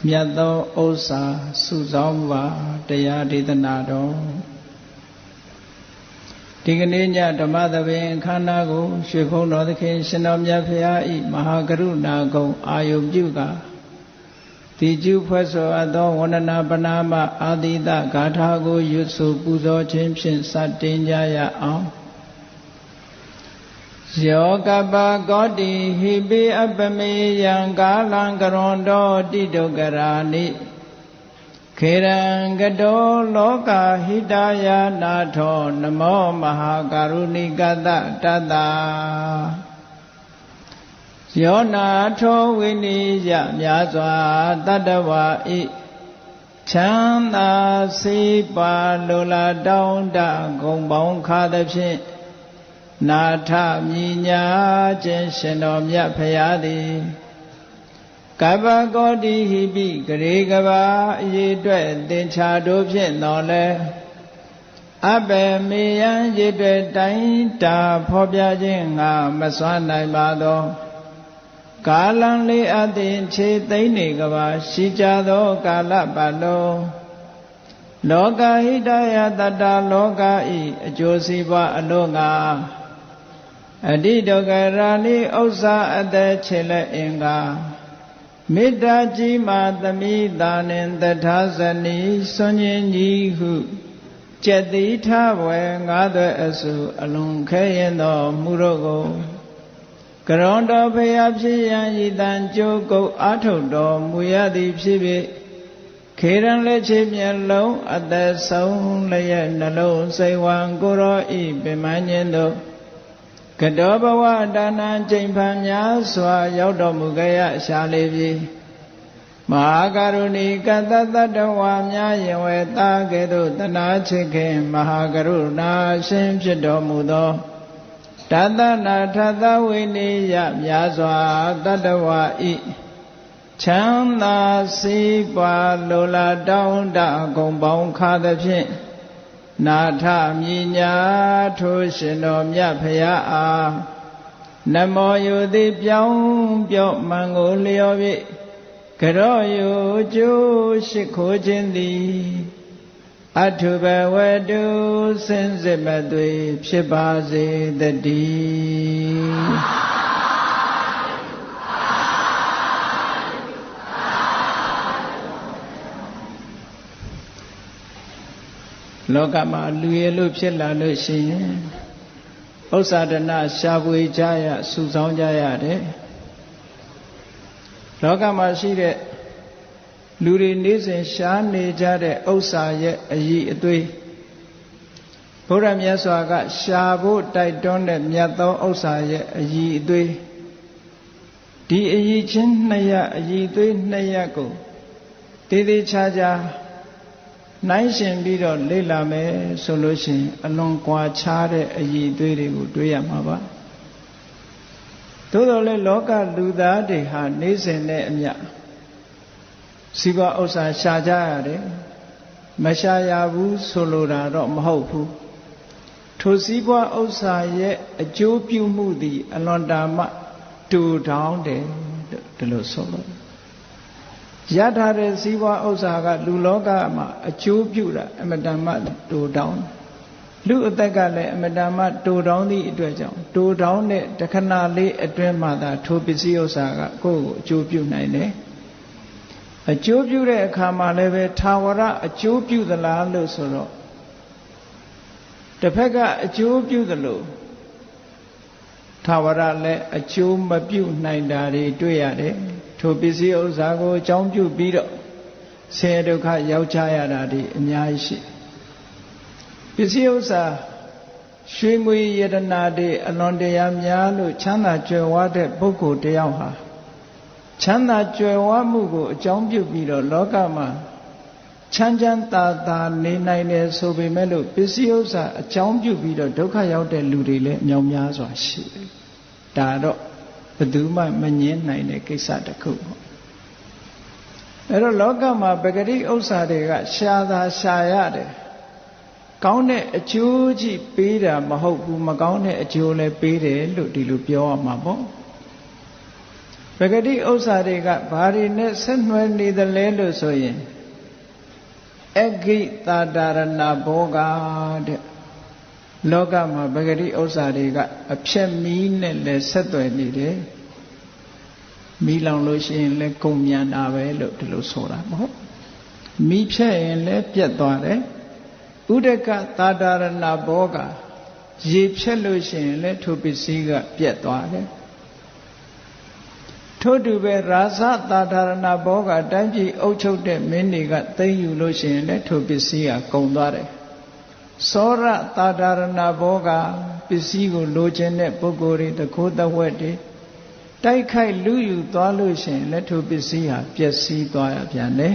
မြတ်သောဥစ္စာစုဆောင်းပါတရားဒေသနာတော်ဒီကနေ့ညဓမ္မသဘင်ခန္ဓာကိုရွှေဘုံတော်သခင်ရှင်တော်မြတ်ဖရာဤမဟာကရုဏာကုံအာယုပြုကတိကျုဖွဲ့ဆိုအပ်သောဝန္ဒနာပနာမအာတိတဂါထာကိုရွတ်ဆိုပူဇော်ခြင်းဖြင့်စတင်ကြရအောင်ယောကပကောတိဟိပိအပမေယံကာလံကရွန်တော်တိတုကရာနိခေရံကတောလောကဟိတယာနာထောနမောမဟာကာရုဏိကတတတ္တာယောနာထောဝိနိယမြာစွာတတ္တဝါဤချမ်းသာစေပါလိုလားတောင်းတဂုံပေါင်းခါသဖြင့်နာထမြညာခြင်းရှင်တော်မြတ်ဖရာသည်ကပ္ပကောတိဟိပိဂရေကဘာအရေးအတွက်သင်္ချာတို့ဖြင့်တော်လဲအဘေမေယံရည်တွေတိုင်းတာဖော်ပြခြင်းငါမစွမ်းနိုင်ပါသောကာလံလေးအသင်ခြေသိမ့်နေကဘာရှိကြသောကာလပတ်လုံးလောကဟိတယတတ္တလောကဤအကျိုးစီးပွားအလို့ငါအတိဒုက္ခရာနိဥစ္စာအသက်ခြေလက်အင်္ဂါမေတ္တာကြီးမာသမိတာနှင့်တထာဇနီစွန့်ခြင်းကြီးဟုကျက်တိထဘွယ်ငါးသွဲအစုအလွန်ခဲရင်သောမှုတို့ကိုကရွန်တော်ဖရာဖြစ်ရန်ဤတန်ကြိုးကုပ်အာထုတ်တော်မူရသည်ဖြစ်၍ခေရန်လက်ချေမျက်လုံးအသက်ဆုံးလျက်နှလုံးစိတ်ဝံကိုရောဤပင်မခြင်းတို့ကတောဘဝဒါနံချိန်ဖန်များစွာရောက်တော်မူခဲ့ရရှာလေပြီမဟာကရုဏီကတတတ္တဝါများယင်ဝေတာကဲ့သို့တနာချစ်ခင်မဟာကရုဏာရှင်ဖြစ်တော်မူသောတသနာထသဝိနိယများစွာတတ္တဝါဤချမ်းသာစေပါလိုလားတောင်းတဂုံပေါင်းခါသဖြင့်နာထမြညာထိုရှင်တော်မြတ်ဖရာအားနမောယုတိပြောင်းပြော့မှန်ကိုလျော်၍ကရောယုကျိုးရှိခိုးခြင်းသည်အထုဘဝတုစင်စစ်မသွေဖြစ်ပါစေတည်းလောကမှာလူရလို့ဖြစ်လာလို့ရှိရင်ဥစ္စာဒနာရှားပွေကြရစုဆောင်းကြရတယ်လောကမှာရှိတဲ့လူတွေနေ့စဉ်ရှားနေကြတဲ့ဥစ္စာရဲ့အည်အသွေးဘုရားမြတ်စွာကရှားဖို့တိုက်တွန်းတဲ့မြတ်သောဥစ္စာရဲ့အည်အသွေးဒီအည်ချင်းနှစ်ရအည်အသွေးနှစ်ရကိုတည်တည်ချာချာနိုင်ရှင်ပြီးတော့လေ့လာမယ်ဆိုလို့ရှိရင်အလွန်ကွာခြားတဲ့အည်အသွေးတွေကိုတွေ့ရမှာပါသို့တော်လည်းလောကလူသားတွေဟာနေစဉ်နဲ့အမျှစီးပွားဥစ္စာရှာကြရတယ်မရှာရဘူးဆိုလိုတာတော့မဟုတ်ဘူးထိုစီးပွားဥစ္စာရဲ့အကျိုးပြုမှုသည်အလွန်တာမှတူတောင်းတယ်ဒီလိုဆိုလို့ရထားတဲ့စီးပွားဥစ္စာကလူလောကမှာအကျိုးပြုတာအမတန်မှတူတောင်းလူအသက်ကလည်းအမတန်မှတူတောင်းသည့်အတွက်ကြောင့်တူတောင်းတဲ့တခဏလေးအတွင်းမှသာထိုပစ္စည်းဥစ္စာကကိုယ့်ကိုအကျိုးပြုနိုင်တယ်အကျိုးပြုတဲ့အခါမှာလည်းပဲထာဝရအကျိုးပြုသလားလို့ဆိုတော့တစ်ဖက်ကအကျိုးပြုသလိုထာဝရလည်းအကျိုးမပြုနိုင်တာတွေတွေ့ရတယ်ထိုပစ္စည်းဥစ္စာကိုအကြောင်းပြုပြီးတော့ဆင်းရဲဒုက္ခရောက်ကြရတာတွေအများကြီးရှိပစ္စည်းဥစ္စာရွှေငွေယတနာတွေအလွန်တရာများလို့ချမ်းသာကြွယ်ဝတဲ့ပုဂ္ဂိုလ်တယောက်ဟာချမ်းသာကြွယ်ဝမှုကိုအကြောင်းပြုပြီးတော့လောကမှာချမ်းချမ်းသာသာနေနိုင်တယ်ဆိုပေမဲ့လို့ပစ္စည်းဥစ္စာအကြောင်းပြုပြီးတော့ဒုက္ခရောက်တဲ့လူတွေလည်းအများများစွာရှိတယ်။ဒါတော့ဘယ်သူမှမငြင်းနိုင်တဲ့ကိစ္စတစ်ခုပေါ့။အဲ့တော့လောကမှာပဂတိဥစ္စာတွေကရှာသာရှာရတယ်။ကောင်းတဲ့အကျိုးကြီးပေးတာမဟုတ်ဘူးမကောင်းတဲ့အကျိုးလည်းပေးတယ်လို့ဒီလိုပြောရမှာပေါ့။ ပဂတိဥစ္စာတွေကဘာတွေနဲ့ဆက်နွယ်နေသလဲလို့ဆိုရင်အဂိတာဒရဏဘောဂတဲ့လောကမှာပဂတိဥစ္စာတွေကအဖြက်မီးနဲ့လည်းဆက်သွယ်နေတယ်မီးလောင်လို့ရှိရင်လည်းကုန်မြန်တာပဲလို့ဒီလိုဆိုတာမဟုတ်မီးဖြက်ရင်လည်းပြတ်သွားတယ်ဥဒကတာဒရဏဘောဂရေဖြက်လို့ရှိရင်လည်းထိုပစ္စည်းကပြတ်သွားတယ်ထို့တူပဲရာဇတာဒရဏဘောဂတိုင်းပြည်အုပ်ချုပ်တဲ့မင်းတွေကသိမ်းယူလို့ရှိရင်လည်းထိုပစ္စည်းကကုန်သွားတယ်သောရတာဒရဏဘောဂပစ္စည်းကိုလိုချင်တဲ့ပုဂ္ဂိုလ်တွေတခိုးတဝက်တွေတိုက်ခိုက်လူယူသွားလို့ရှိရင်လည်းထိုပစ္စည်းဟာပျက်စီးသွားရပြန်တယ်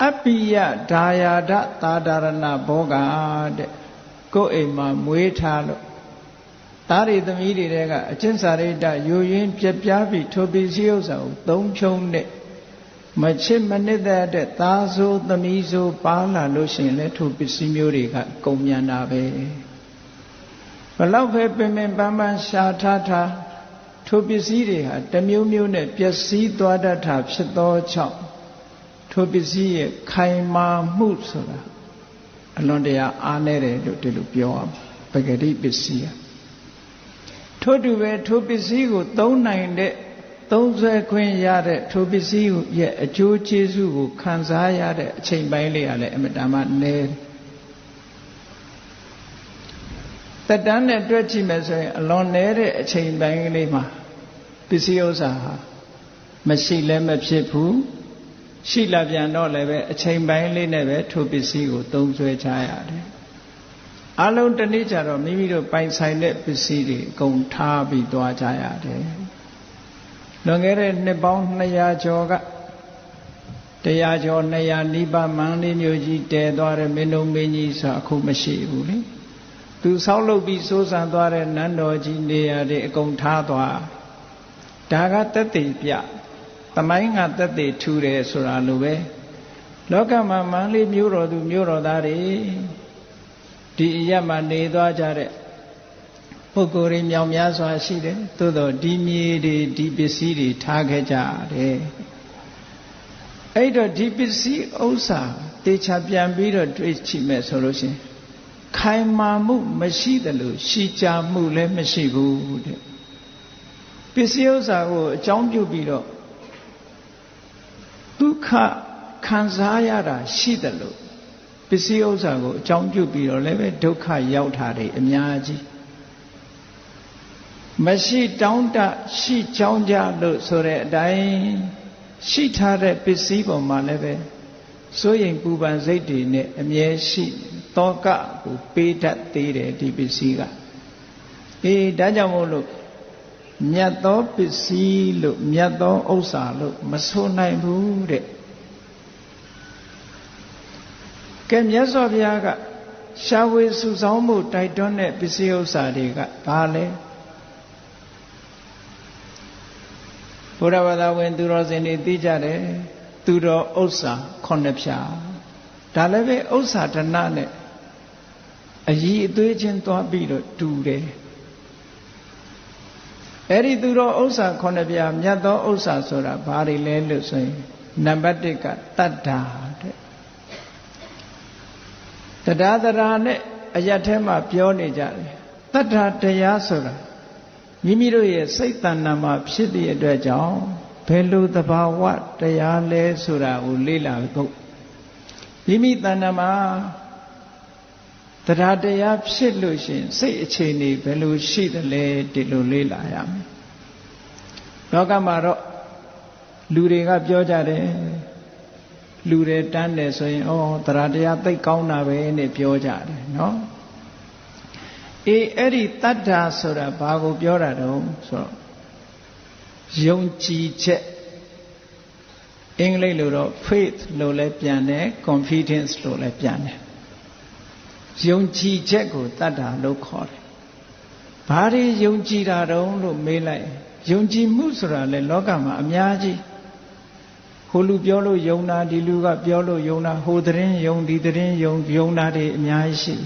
အပိယဒါယာဒတာဒရဏဘောဂတဲ့ကိုယ်အိမ်မှာမွေးထားလို့သားတွေသမီးတွေကအကျင့်စာရိတ္တယိုယွင်းပြပြပြီးထိုပစ္စည်းဥစ္စာကိုသုံးဖြုံနဲ့မချစ်မနစ်တဲ့သားဆိုးသမီးဆိုးပါလာလို့ရှိရင်လည်းထိုပစ္စည်းမျိုးတွေကကုန်မြန်တာပဲဘလောက်ပဲပင်ပင်ပန်းပန်းရှာထားထားထိုပစ္စည်းတွေဟာတစ်မျိုးမျိုးနဲ့ပျက်စီးသွားတတ်တာဖြစ်သောကြောင့်ထိုပစ္စည်းရဲ့ခိုင်မာမှုဆိုတာအလွန်တရာအားနည်းတယ်လို့ဒီလိုပြောရမှာပဂတိပစ္စည်းထို့တူပဲထိုပစ္စည်းကိုသုံးနိုင်တဲ့သုံးဆွဲခွင့်ရတဲ့ထိုပစ္စည်းရဲ့အကျိုးကျေးဇူးကိုခံစားရတဲ့အချိန်ပိုင်းလေးကလည်းအမတန်မှနည်းတက်တန်းနဲ့တွက်ကြည့်မယ်ဆိုရင်အလွန်နည်းတဲ့အချိန်ပိုင်းလေးမှာပစ္စည်းဥစ္စာဟာမရှိလည်းမဖြစ်ဘူးရှိလာပြန်တော့လည်းပဲအချိန်ပိုင်းလေးနဲ့ပဲထိုပစ္စည်းကိုသုံးဆွဲချရတယ်အလုံးတစ်နေ့ကျတော့မိမိတို့ပိုင်ဆိုင်တဲ့ပစ္စည်းတွေအကုန်ထားပြီးသွားကြရတယ်လွန်ခဲ့တဲ့နှစ်ပေါင်း200ကျော်က100ကျော်200နီးပါးမန္တလေးမြို့ကြီးတည်သွားတဲ့မင်းတို့မင်းကြီးဆိုအခုမရှိဘူးလေသူဆောက်လုပ်ပြီးစိုးစံသွားတဲ့နန်းတော်ကြီးနေရာတွေအကုန်ထားသွားဒါကသက်သေပြသမိုင်းကသက်သေထူတယ်ဆိုတာလိုပဲလောကမှာမန္တလေးမြို့တော်သူမြို့တော်သားတွေဒီအရက်မှာနေသွားကြတဲ့ပုဂ္ဂိုလ်တွေမြောင်များစွာရှိတယ်သို့တော့ဒီမြေတွေဒီပစ္စည်းတွေထားခဲ့ကြတယ်အဲ့တော့ဒီပစ္စည်းဥစ္စာတေချာပြန်ပြီးတော့တွေ့ကြည့်မယ်ဆိုလို့ရှိရင်ခိုင်မာမှုမရှိတယ်လို့ရှိကြမှုလည်းမရှိဘူးတဲ့ပစ္စည်းဥစ္စာကိုအကြောင်းပြုပြီးတော့ဒုက္ခခံစားရတာရှိတယ်လို့ပစ္စည်းဥစ္စာကိုအကြောင်းပြုပြီးတော့လည်းပဲဒုက္ခရောက်တာတွေအများကြီးမရှိတောင်းတရှိကြောင်းကြလို့ဆိုတဲ့အတိုင်းရှိထားတဲ့ပစ္စည်းပေါ်မှာလည်းပဲစိုးရိမ်ပူပန်စိတ်တွေနဲ့အမြဲရှိတောကကိုပေးတတ်သေးတယ်ဒီပစ္စည်းကဒါကြောင့်မို့လို့မြတ်သောပစ္စည်းလို့မြတ်သောဥစ္စာလို့မဆိုနိုင်ဘူးတဲ့ကဲမြတ်စွာဘုရားကရှားဝေစုဆောင်မှုတိုက်တွန်းတဲ့ပစ္စည်းဥစ္စာတွေကဘာလဲဘုရားဘာသာဝင်သူတော်စင်တွေသိကြတယ်သူတော်ဥစ္စာ9ဖြာဒါလည်းပဲဥစ္စာဒနာနဲ့အည်အသွေးချင်းသွားပြီးတော့တူတယ်အဲ့ဒီသူတော်ဥစ္စာ9ဖြာမြတ်သောဥစ္စာဆိုတာဘာတွေလဲလို့ဆိုရင်နံပါတ်1ကတတ္တာတဲ့တရားနဲ့အရတ်ထဲမှာပြောနေကြတယ်တတ္တာတရားဆိုတာမိမိတို့ရဲ့စိတ်တဏ္ဍာမှာဖြစ်တဲ့အတွက်ကြောင့်ဘယ်လိုသဘာဝတရားလဲဆိုတာကိုလေ့လာဖို့မိမိတဏ္ဍာမှာတရားဖြစ်လို့ရှိရင်စိတ်အခြေအနေဘယ်လိုရှိသလဲဒီလိုလေ့လာရမယ်လောကမှာတော့လူတွေကပြောကြတယ်လူတွေတန်းတယ်ဆိုရင်တရားသိကောင်းတာပဲနဲ့ပြောကြတယ်နော်အဲ့ဒီတတ္တာဆိုတာဘာကိုပြောတာတုံးဆိုတော့ယုံကြည်ချက်အင်္ဂလိပ်လိုတော့ faith လို့လည်းပြန်တယ် confidence လို့လည်းပြန်တယ်ယုံကြည်ချက်ကိုတတ္တာလို့ခေါ်တယ်ဘာတွေယုံကြည်တာတုံးလို့မေးလိုက်ယုံကြည်မှုဆိုတာလေလောကမှာအများကြီးဟိုလူပြောလို့ယုံတာဒီလူကပြောလို့ယုံတာဟိုသတင်းယုံဒီသတင်းယုံတာတွေအများကြီးရှိ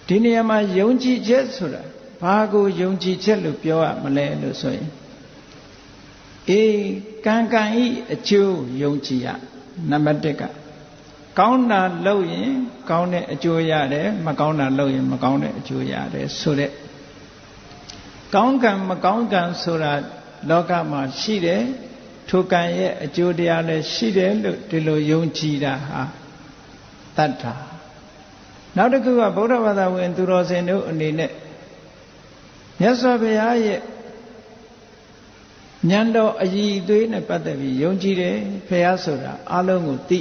ဒီနေရာမှာယုံကြည်ချက်ဆိုတာဘာကိုယုံကြည်ချက်လို့ပြောရမလဲလို့ဆိုရင် ကံကံဤအကျိုးယုံကြည်ရနံပါတ်1ကကောင်းတာလုပ်ရင်ကောင်းတဲ့အကျိုးရတယ်မကောင်းတာလုပ်ရင်မကောင်းတဲ့အကျိုးရတယ်ဆိုတဲ့ကောင်းကံမကောင်းကံဆိုတာလောကမှာရှိတယ်ထိုကံရဲ့အကျိုးတရားလည်းရှိတယ်လို့ဒီလိုယုံကြည်တာဟာတတ္ထာနောက်တစ်ခုကဗုဒ္ဓဘာသာဝင်သူတော်စင်တို့အနေနဲ့မြတ်စွာဘုရားရဲ့ဉာဏ်တော်အည်အသွေးနဲ့ပတ်သက်ပြီးယုံကြည်တယ်ဘုရားဆိုတာအလုံးကိုသိ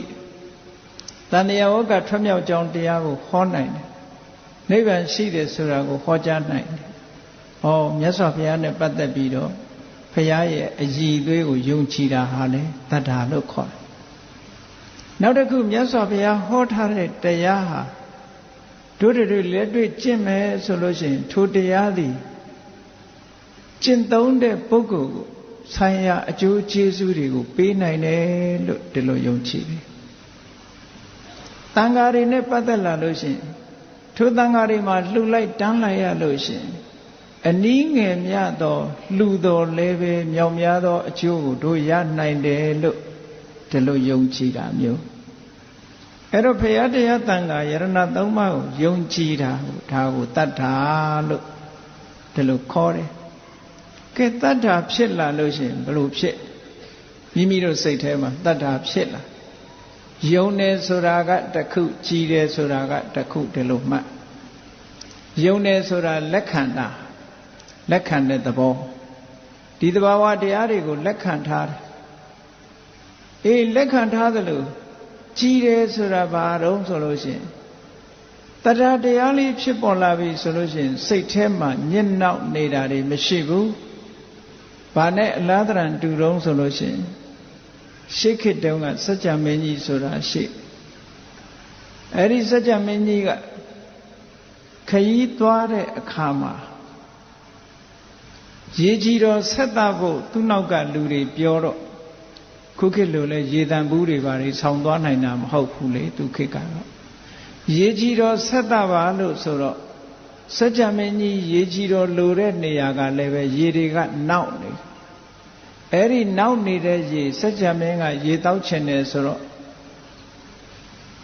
တန်တရားဝကထွက်မြောက်ကြောင်းတရားကိုဟောနိုင်တယ်နိဗ္ဗာန်ရှိတယ်ဆိုတာကိုဟောကြားနိုင်တယ်မြတ်စွာဘုရားနဲ့ပတ်သက်ပြီးတော့ဘုရားရဲ့အည်အသွေးကိုယုံကြည်တာဟာလေတတ္ထာလို့ခေါ်တယ်နောက်တစ်ခုမြတ်စွာဘုရားဟောထားတဲ့တရားဟာတို့တွေလက်တွေ့ကျင့်မယ်ဆိုလို့ရှိရင်ထိုတရားသည်ကျင့်သုံးတဲ့ပုဂ္ဂိုလ်ကိုဆိုင်ရာအကျိုးကျေးဇူးတွေကိုပေးနိုင်တယ်လို့ဒီလိုယုံကြည်တယ်တန်ဃာတွေနဲ့ပတ်သက်လာလို့ရှိရင်ထိုတန်ဃာတွေမှာလှူလိုက်တန်းလိုက်ရလို့ရှိရင်အနည်းငယ်မြတ်သောလှူတော်လည်းပဲမြောက်များသောအကျိုးကိုတို့ရနိုင်တယ်လို့ဒီလိုယုံကြည်တာမျိုးအဲ့တော့ဘုရားတရားတန်ခါယရဏသုံးပါးကိုယုံကြည်တာဒါကိုတတ္ထာလို့ဒီလိုခေါ်တယ်ကဲတတ္ထာဖြစ်လာလို့ရှိရင်ဘယ်လိုဖြစ်မိမိတို့စိတ်ထဲမှာတတ္ထာဖြစ်လာယုံတယ်ဆိုတာကတစ်ခုကြည်တယ်ဆိုတာကတစ်ခုဒီလိုမှတ်ယုံတယ်ဆိုတာလက်ခံတာလက်ခံတဲ့သဘောဒီသဘာဝတရားတွေကိုလက်ခံထားတယ်လက်ခံထားသလိုကြည်တယ်ဆိုတာဘာတော့ဆိုလို့ရှိရင်တရားတရားလေးဖြစ်ပေါ်လာပြီဆိုလို့ရှိရင်စိတ်ထဲမှာညစ်နောက်နေတာတွေမရှိဘူးဘာနဲ့အလားတရံတူတုံးဆိုလို့ရှိရင်ရှေးခေတ်တုန်းကစัจ जा မင်းကြီးဆိုတာရှိအဲ့ဒီစัจ जा မင်းကြီးကခရီးသွားတဲ့အခါမှာရေကြီးတော်ဆက်တာဖို့သူ့နောက်ကလူတွေပြောတော့ခုခေတ်လိုလဲရေတံဘူးတွေပါတွေဆောင်းသွားနိုင်တာမဟုတ်ဘူးလေသူခေတ်ကတော့ရေကြီးတော်ဆက်တာပါလို့ဆိုတော့စัจ जा မင်းကြီးရေကြီးတော်လိုတဲ့နေရာကလည်းပဲရေတွေကနောက်နေအဲ့ဒီနောက်နေတဲ့ရေစัจ जा မင်းကရေတောက်ချင်တယ်ဆိုတော့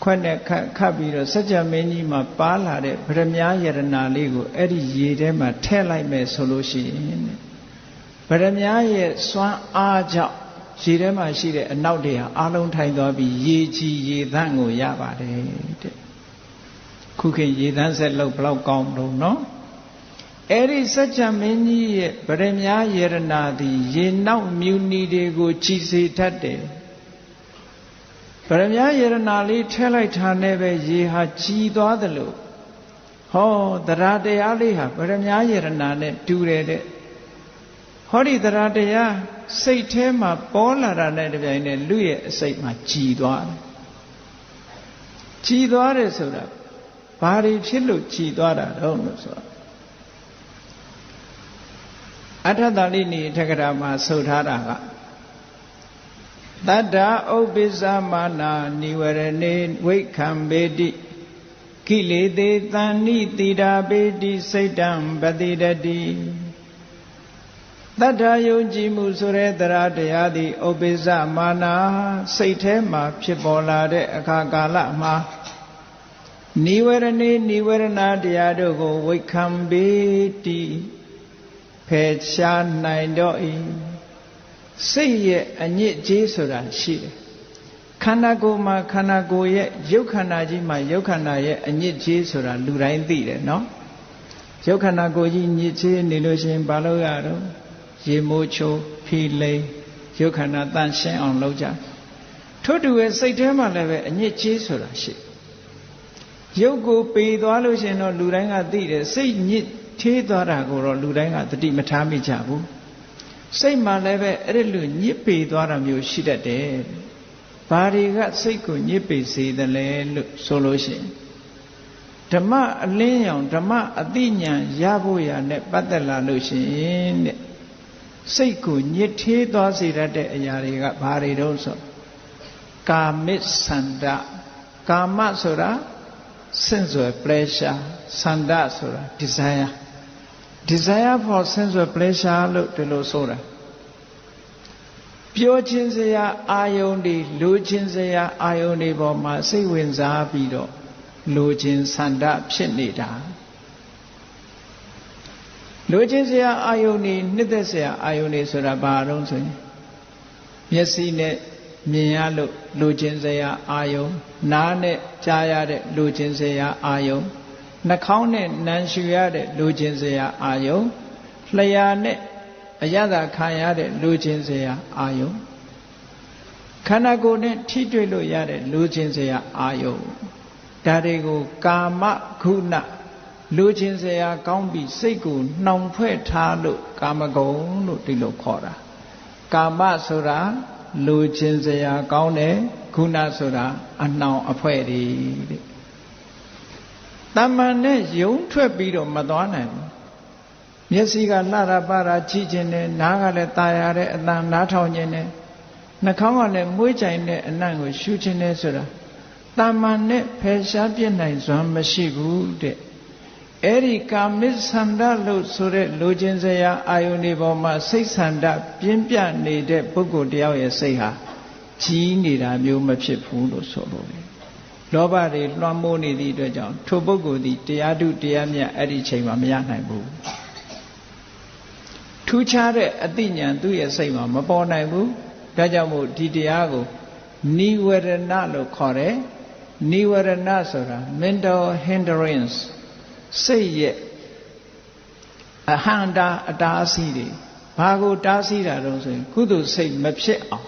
ခွက်နဲ့ခတ်ပြီးတော့စัจ जा မင်းကြီးမှာပါလာတဲ့ဗရမ ्या ယရနာလေးကိုအဲ့ဒီရေထဲမှာထည့်လိုက်မယ်ဆိုလို့ရှိရင်ဗရမ ्या ရဲ့စွမ်းအားကြောင့်ရေထဲမှာရှိတဲ့အနောက်တွေဟာအလုံးထိုင်သွားပြီးရေကြီးရေသန့်ကိုရပါတယ်တဲ့ခုခေတ်ရေသန့်ဆက်လို့ဘလောက်ကောင်းတော့နော်အဲ့ဒီစัจ जा မင်းကြီးရဲ့ဗရမ ्या ယရနာသည်ရေနောက်မြူနီတွေကိုကြည်စေတတ်တယ်ဗရမ ्या ယရနာလေးထည့်လိုက်တာနဲ့ပဲရေဟာကြီးသွားသလိုတရားတရားလေးဟာဗရမ ्या ယရနာနဲ့တူတယ်တဲ့ဟောဒီတရားတရားစိတ်ထဲမှာပေါ်လာတာနဲ့တပြိုင်နက်လူရဲ့အစိတ်မှာကြည်သွားတယ်ကြည်သွားတယ်ဆိုတာဘာတွေဖြစ်လို့ကြည်သွားတာတော့လို့ဆိုတော့အထတလိနိထက္ကရာမှာဆိုထားတာကတတ္တဥပ္ပိစ္ဆမာနာနိဝရဏေဝိခံပေတိကိလေသေတဏ္ဏိတိတာပေတိစိတ်တံပတိတတိတတ္ထာယုံကြည်မှုဆိုတဲ့တရားတရားသည်ဥပ္ပိစ္ဆမာနာစိတ်ထဲမှာဖြစ်ပေါ်လာတဲ့အခါကာလမှာနိဝရဏေနိဝရဏတရားတို့ကိုဝိခံပေတိဖယ်ရှားနိုင်တော့၏စိတ်ရဲ့အညစ်အကြေးဆိုတာရှိတယ်ခန္ဓာကိုယ်မှာခန္ဓာကိုယ်ရဲ့ရုပ်ခန္ဓာကြီးမှာရုပ်ခန္ဓာရဲ့အညစ်အကြေးဆိုတာလူတိုင်းသိတယ်နော်ရုပ်ခန္ဓာကိုယ်ကြီးညစ်ကြေးနေလို့ရှိရင်ဘာလို့ရတော့ရေမိုးချိုးဖီလိမ်ရုပ်ခန္ဓာတန့်ရှင်းအောင်လုပ်ကြထို့တူရဲ့စိတ်ထဲမှာလည်းပဲအညစ်အကြေးဆိုတာရှိရုပ်ကိုပေသွားလို့ရှိရင်တော့လူတိုင်းကသိတယ်စိတ်ညစ်သေးသွားတာကိုတော့လူတိုင်းကသတိမထားမိကြဘူးစိတ်မှလည်းပဲအဲ့ဒီလိုညစ်ပေသွားတာမျိုးရှိတတ်တယ်ဘာတွေကစိတ်ကိုညစ်ပေစေတယ်လဲလို့ဆိုလို့ရှိရင်ဓမ္မအလင်းရောင်ဓမ္မအသိဉာဏ်ရဖို့ရနဲ့ပတ်သက်လာလို့ရှိရင်တဲ့စိတ်ကိုညစ်သေးသွားစေတတ်တဲ့အရာတွေကဘာတွေတော့ဆိုကာမိသန္တကာမဆိုတာ sensual pleasure သန္တဆိုတာ desire for sensual pleasure လို့ဒီလိုဆိုတာ ပြောခြင်းစရာအာယုန်တွေလိုခြင်းစရာအာယုန်တွေပေါ်မှာစိတ်ဝင်စားပြီးတော့လိုခြင်းဆန္ဒဖြစ်နေတာလိုခြင်းစရာအာယုန်တွေနှစ်သက်စရာအာယုန်တွေဆိုတာဘာတော့ဆိုရင်မျက်စိနဲ့မြင်ရလို့လိုခြင်းစရာအာယုန်နားနဲ့ကြားရတဲ့လိုခြင်းစရာအာယုန်နှာခေါင်းနဲ့နမ်းရှူရတဲ့လိုခြင်းစရာအာယုန်လျှာနဲ့အရသာခံရတဲ့လိုခြင်းစရာအာယုန်ခန္ဓာကိုယ်နဲ့ထိတွေ့လို့ရတဲ့လိုခြင်းစရာအာယုန်ဒါတွေကိုကာမဂုဏလိုခြင်းစရာကောင်းပြီးစိတ်ကိုနှောင်ဖွဲ့ထားလို့ကာမဂုဏ်လို့ဒီလိုခေါ်တာကာမဆိုတာလိုခြင်းစရာကောင်းတယ်ဂုဏဆိုတာအနှောင်အဖွဲ့တွေတဲ့တမန်နဲ့ယုံထွက်ပြီးတော့မသွားနိုင်ဘူးမျက်စိကလှတာပါတာကြည့်ခြင်းနဲ့နားကလည်းตาရတဲ့အတန်နားထောင်ခြင်းနဲ့နှာခေါင်းကလည်းမွေးကြိုင်တဲ့အနံ့ကိုရှူခြင်းနဲ့ဆိုတာတမန်နဲ့ဖယ်ရှားပြစ်နိုင်စွမ်းမရှိဘူးတဲ့အဲ့ဒီကာမိဆန္ဒလို့ဆိုတဲ့လိုချင်စရာအာယုန်ဒီပေါ်မှာစိတ်ဆန္ဒပြင်းပြနေတဲ့ပုဂ္ဂိုလ်တယောက်ရဲ့စိတ်ဟာကြီးနေတာမျိုးမဖြစ်ဘူးလို့ဆိုလို့လေလောဘတွေလွှမ်းမိုးနေသည့်အတွက်ကြောင့်ထိုပုဂ္ဂိုလ်သည်တရားဓုတရားမြတ်အဲ့ဒီချိန်မှာမရနိုင်ဘူးထူးခြားတဲ့အသိဉာဏ်သူ့ရဲ့စိတ်မှာမပေါ်နိုင်ဘူးဒါကြောင့်မို့ဒီတရားကိုနိဝရဏလို့ခေါ်တယ်နိဝရဏဆိုတာ mental hindrance စိတ်ရဲ့အဟံတာအတားအဆီးတွေဘာကိုတားဆီးတာတော့ဆိုရင်ကုသိုလ်စိတ်မဖြစ်အောင်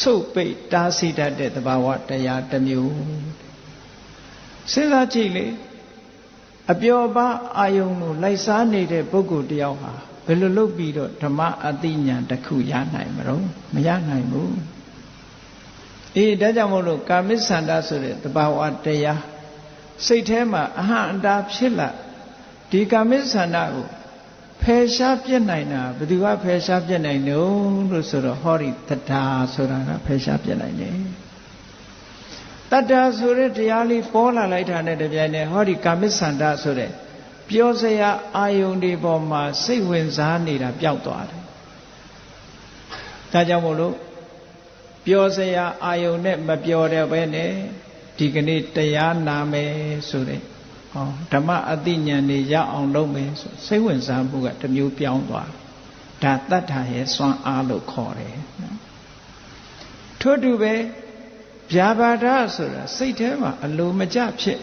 စုပ်ပိတ်တားဆီးတတ်တဲ့သဘာဝတရားတစ်မျိုးစဉ်းစားကြည့်လေအပျော်ပါအာယုံကိုလိုက်စားနေတဲ့ပုဂ္ဂိုလ်တယောက်ဟာဘယ်လိုလုပ်ပြီးတော့ဓမ္မအသိဉာဏ်တစ်ခုရနိုင်မလို့မရနိုင်ဘူးဒါကြောင့်မို့လို့ကာမိဆန္ဒဆိုတဲ့သဘာဝတရားစိတ်ထဲမှာအဟံအတာဖြစ်လာဒီကာမိဆန္ဒကိုဖယ်ရှားပြစ်နိုင်တာဘယ်သူကဖယ်ရှားပြစ်နိုင်လို့ဆိုတော့ဟောဒီတတ္တာဆိုတာကဖယ်ရှားပြစ်နိုင်တယ်တတ္တာဆိုတဲ့တရားလေးပေါ်လာလိုက်တာနဲ့တပြိုင်နက်ဟောဒီကာမိဆန္ဒဆိုတဲ့ပြောစရာအာယုန်တွေပေါ်မှာစိတ်ဝင်စားနေတာပျောက်သွားတယ်ဒါကြောင့်မို့လို့ပြောစရာအာယုန်နဲ့မပြောတဲ့ပဲနဲ့ဒီကနေ့တရားနာမယ်ဆိုတဲ့ဓမ္မအသိဉာဏ်တွေရအောင်လုပ်မယ်ဆိုစိတ်ဝင်စားမှုကတစ်မျိုးပြောင်းသွားဒါတတ္ထာရဲ့စွမ်းအားလို့ခေါ်တယ်ထို့တူပဲဗျာပါဒဆိုတာစိတ်ထဲမှာအလိုမကျဖြစ်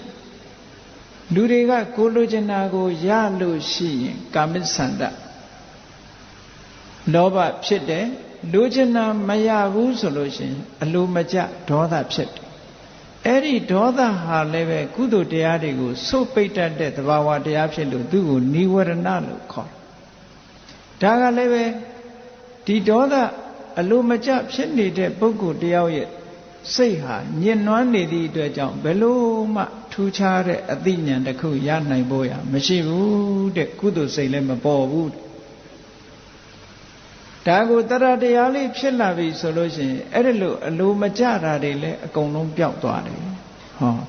လူတွေကကိုလိုချင်တာကိုရလို့ရှိရင်ကာမိဆန္ဒလောဘဖြစ်တယ်လိုချင်တာမရဘူးဆိုလို့ရှိရင်အလိုမကျဒေါသဖြစ်တယ်အဲ့ဒီဒေါသဟာလည်းပဲကုသိုလ်တရားတွေကိုစုပ်ပိတ်တတ်တဲ့သဘာဝတရားဖြစ်လို့သူ့ကိုနိဝရဏလို့ခေါ်ဒါကလည်းပဲဒီဒေါသအလိုမကျဖြစ်နေတဲ့ပုဂ္ဂိုလ်တယောက်ရဲ့စိတ်ဟာညှဉ်းနွမ်းနေသည့်အတွက်ကြောင့်ဘယ်လို့မှထူးခြားတဲ့အသိဉာဏ်တစ်ခုရနိုင်ဖို့ရမရှိဘူးတဲ့ကုသိုလ်စိတ်လည်းမပေါ်ဘူးဒါကိုတရားတရားလေးဖြစ်လာပြီဆိုလို့ရှိရင်အဲ့ဒီလိုအလိုမကျတာတွေလည်းအကုန်လုံးပျောက်သွားတယ်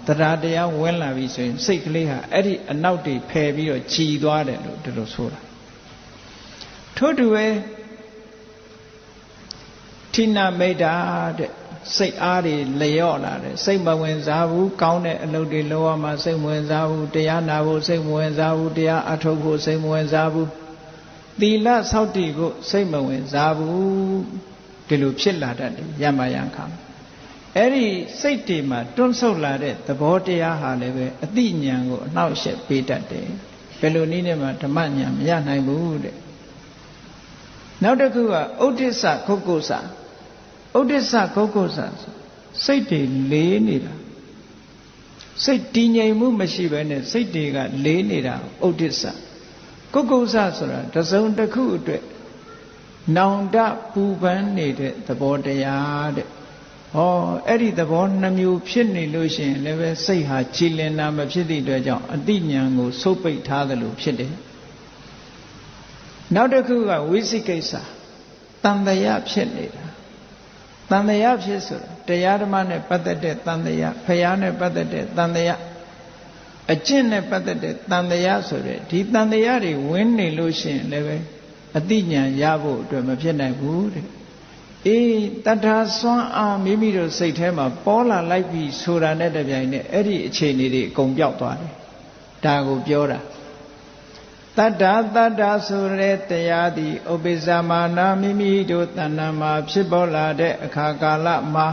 တရားတရားဝင်လာပြီဆိုရင်စိတ်ကလေးဟာအဲ့ဒီအနောက်တွေဖယ်ပြီးတော့ကြည်သွားတယ်လို့ဒီလိုဆိုတာထို့တူပဲထိနာမိတ်တာတဲ့စိတ်အားတွေလျော့လာတယ်စိတ်မဝင်စားဘူးကောင်းတဲ့အလုပ်တွေလုပ်ရမှစိတ်မဝင်စားဘူးတရားနာဖို့စိတ်မဝင်စားဘူးတရားအထုတ်ဖို့စိတ်မဝင်စားဘူးသီလဆောက်တည်ဖို့စိတ်မဝင်စားဘူးဒီလိုဖြစ်လာတတ်တယ်ယမယံခါအဲ့ဒီစိတ်တွေမှာတွန်းဆုတ်လာတဲ့သဘောတရားဟာလည်းပဲအတိညာဏ်ကိုအနှောက်အယှက်ပေးတတ်တယ်ဘယ်လိုနည်းနဲ့မှဓမ္မဉာဏ်မရနိုင်ဘူးတဲ့နောက်တစ်ခုကဥဒိစ္စခုက္ကုစ္စဥဒိစ္စခုက္ကုစ္စစိတ်တွေလေးနေတာစိတ်တည်ငြိမ်မှုမရှိဘဲနဲ့စိတ်တွေကလေးနေတာဥဒိစ္စကုက္ကုစ္စဆိုတာတစုံတစ်ခုအတွက်နောင်တပူပန်းနေတဲ့သဘောတရားတဲ့အဲ့ဒီသဘောနှမျိုးဖြစ်နေလို့ရှိရင်လည်းပဲစိတ်ဟာကြည်လင်တာမဖြစ်သည့်အတွက်ကြောင့်အတိညာဏ်ကိုစုပ်ပိတ်ထားသလိုဖြစ်တယ်နောက်တစ်ခုကဝိသိကိစ္စတန်တရာဖြစ်နေတာတန်တရာဖြစ်ဆိုတာတရားဓမ္မနဲ့ပတ်သက်တဲ့တန်တရာဖရာနဲ့ပတ်သက်တဲ့တန်တရာအကျင့်နဲ့ပတ်သက်တဲ့တန်တရာဆိုတဲ့ဒီတန်တရာတွေဝင်နေလို့ရှိရင်လည်းပဲအတိညာဏ်ရဖို့အတွက်မဖြစ်နိုင်ဘူးတဲ့ တတ္ထာစွမ်းအားမိမိတို့စိတ်ထဲမှာပေါ်လာလိုက်ပြီဆိုတာနဲ့တပြိုင်နက်အဲ့ဒီအခြေအနေတွေအကုန်ပြောက်သွားတယ်ဒါကိုပြောတာတတ္တာဆိုတဲ့တရားသည်ဥပ္ပဇ္ဇမာနာမိမိတို့တဏ္ဍာမှာဖြစ်ပေါ်လာတဲ့အခါကာလမှာ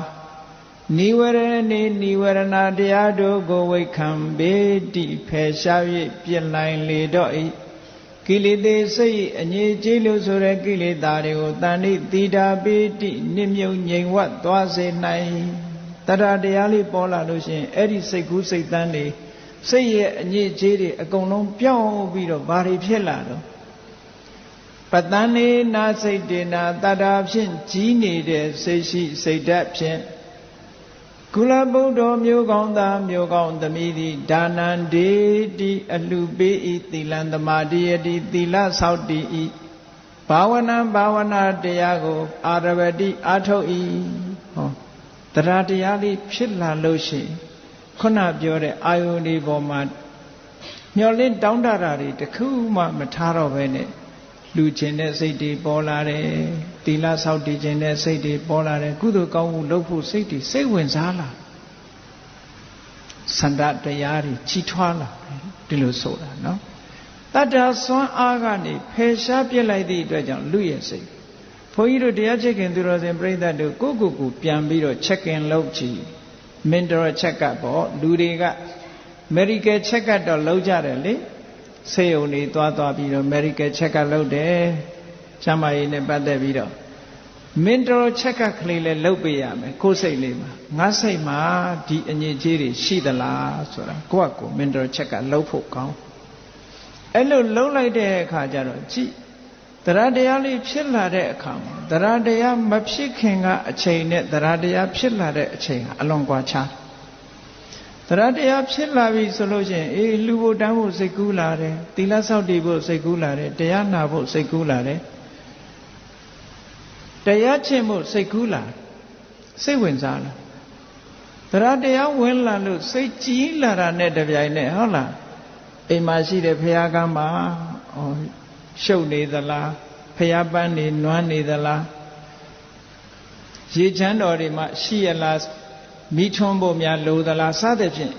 နိဝရဏေနိဝရဏတရားတို့ကိုဝိခံပေတိဖယ်ရှား၍ပြစ်လိုက်လေတော့၏ကိလေသာစိတ်အငြိကျေးလို့ဆိုတဲ့ကိလေသာတွေကိုတဏှိတိတာပေတိနစ်မြုံငြိမ်ဝတ်သွားစေနိုင်တရားတရားလေးပေါ်လာလို့ရှိရင်အဲ့ဒီစိတ်ကူးစိတ်တန်းတွေစိတ်ရဲ့အညစ်အကြေးတွေအကုန်လုံးပြောင်းပြီးတော့ဘာတွေဖြစ်လာတော့ပတန်နေနာစိတ်တေနာတတဖြင့်ကြီးနေတဲ့စိတ်ရှိစိတ်ဓာတ်ဖြင့်ကုလဗုဒ္ဓမျိုးကောင်းသားမျိုးကောင်းသမီးသည်ဒါနံဒေတိအလှပေးဤသီလံသမာဓိယတိသီလဆောက်တည်ဤဘာဝနာတရားကိုအာရဝတိအာထုတ်ဤဟောတရားတရားလေးဖြစ်လာလို့ရှိရင်ခုနပြောတဲ့အာယုန်ဒီပေါ်မှာမျောလင့်တောင်းတတာတွေတခုမှမထားတော့ဘဲနဲ့လူချင်းတဲ့စိတ်တွေပေါ်လာတယ်သီလဆောက်တည်ခြင်းတဲ့စိတ်တွေပေါ်လာတယ်ကုသိုလ်ကောင်းမှုလုပ်ဖို့စိတ်တွေစိတ်ဝင်စားလာစန္ဒတရားတွေကြီးထွားလာဒီလိုဆိုတာနော်တတ္တစွမ်းအားကနေဖယ်ရှားပြစ်လိုက်သည့်အတွက်ကြောင့်လူရဲ့စိတ်ဘုန်းကြီးတို့တရားချစ်ခင်သူတော်စင်ပြိဿတို့ကိုပြန်ပြီးတော့ check in လုပ်ကြည့်mental check up ပေါ့လူတွေက medical check up တော့လုပ်ကြတယ်လေဆေးရုံတွေသွားပြီးတော့ medical check up လုပ်တယ်ကျန်းမာရေးနဲ့ပတ်သက်ပြီးတော့ mental check up ကလေးလည်းလုပ်ပေးရမယ်ကိုယ်စိတ်လေးမှာငါစိတ်မှာဒီအငြိကြေးတွေရှိသလားဆိုတာကိုယ့်အကို mental check up လုပ်ဖို့ကောင်းအဲ့လိုလုပ်လိုက်တဲ့အခါကျတော့ကြည့်တရားတရားလေးဖြစ်လာတဲ့အခါမှာတရားတရားမဖြစ်ခင်ကအချိန်နဲ့တရားတရားဖြစ်လာတဲ့အချိန်ဟာအလွန်ကွာခြားတရားတရားဖြစ်လာပြီဆိုလို့ရှိရင်လှူဖို့တန်းဖို့စိတ်ကူးလာတယ်သီလဆောက်တည်ဖို့စိတ်ကူးလာတယ်တရားနာဖို့စိတ်ကူးလာတယ်တရားကျင့်ဖို့စိတ်ကူးလာစိတ်ဝင်စားလာတရားတရားဝင်လာလို့စိတ်ကြီးလာတာနဲ့တပြိုင်နက်ဟုတ်လားအိမ်မှာရှိတဲ့ဘုရားကမ်းမှာရှုပ်နေသလားဖျားပန်းနေနွမ်းနေသလားရေချမ်းတော်တွေမှာရှိရလားမိထွန်းဖို့များလိုသလားစသဖြင့်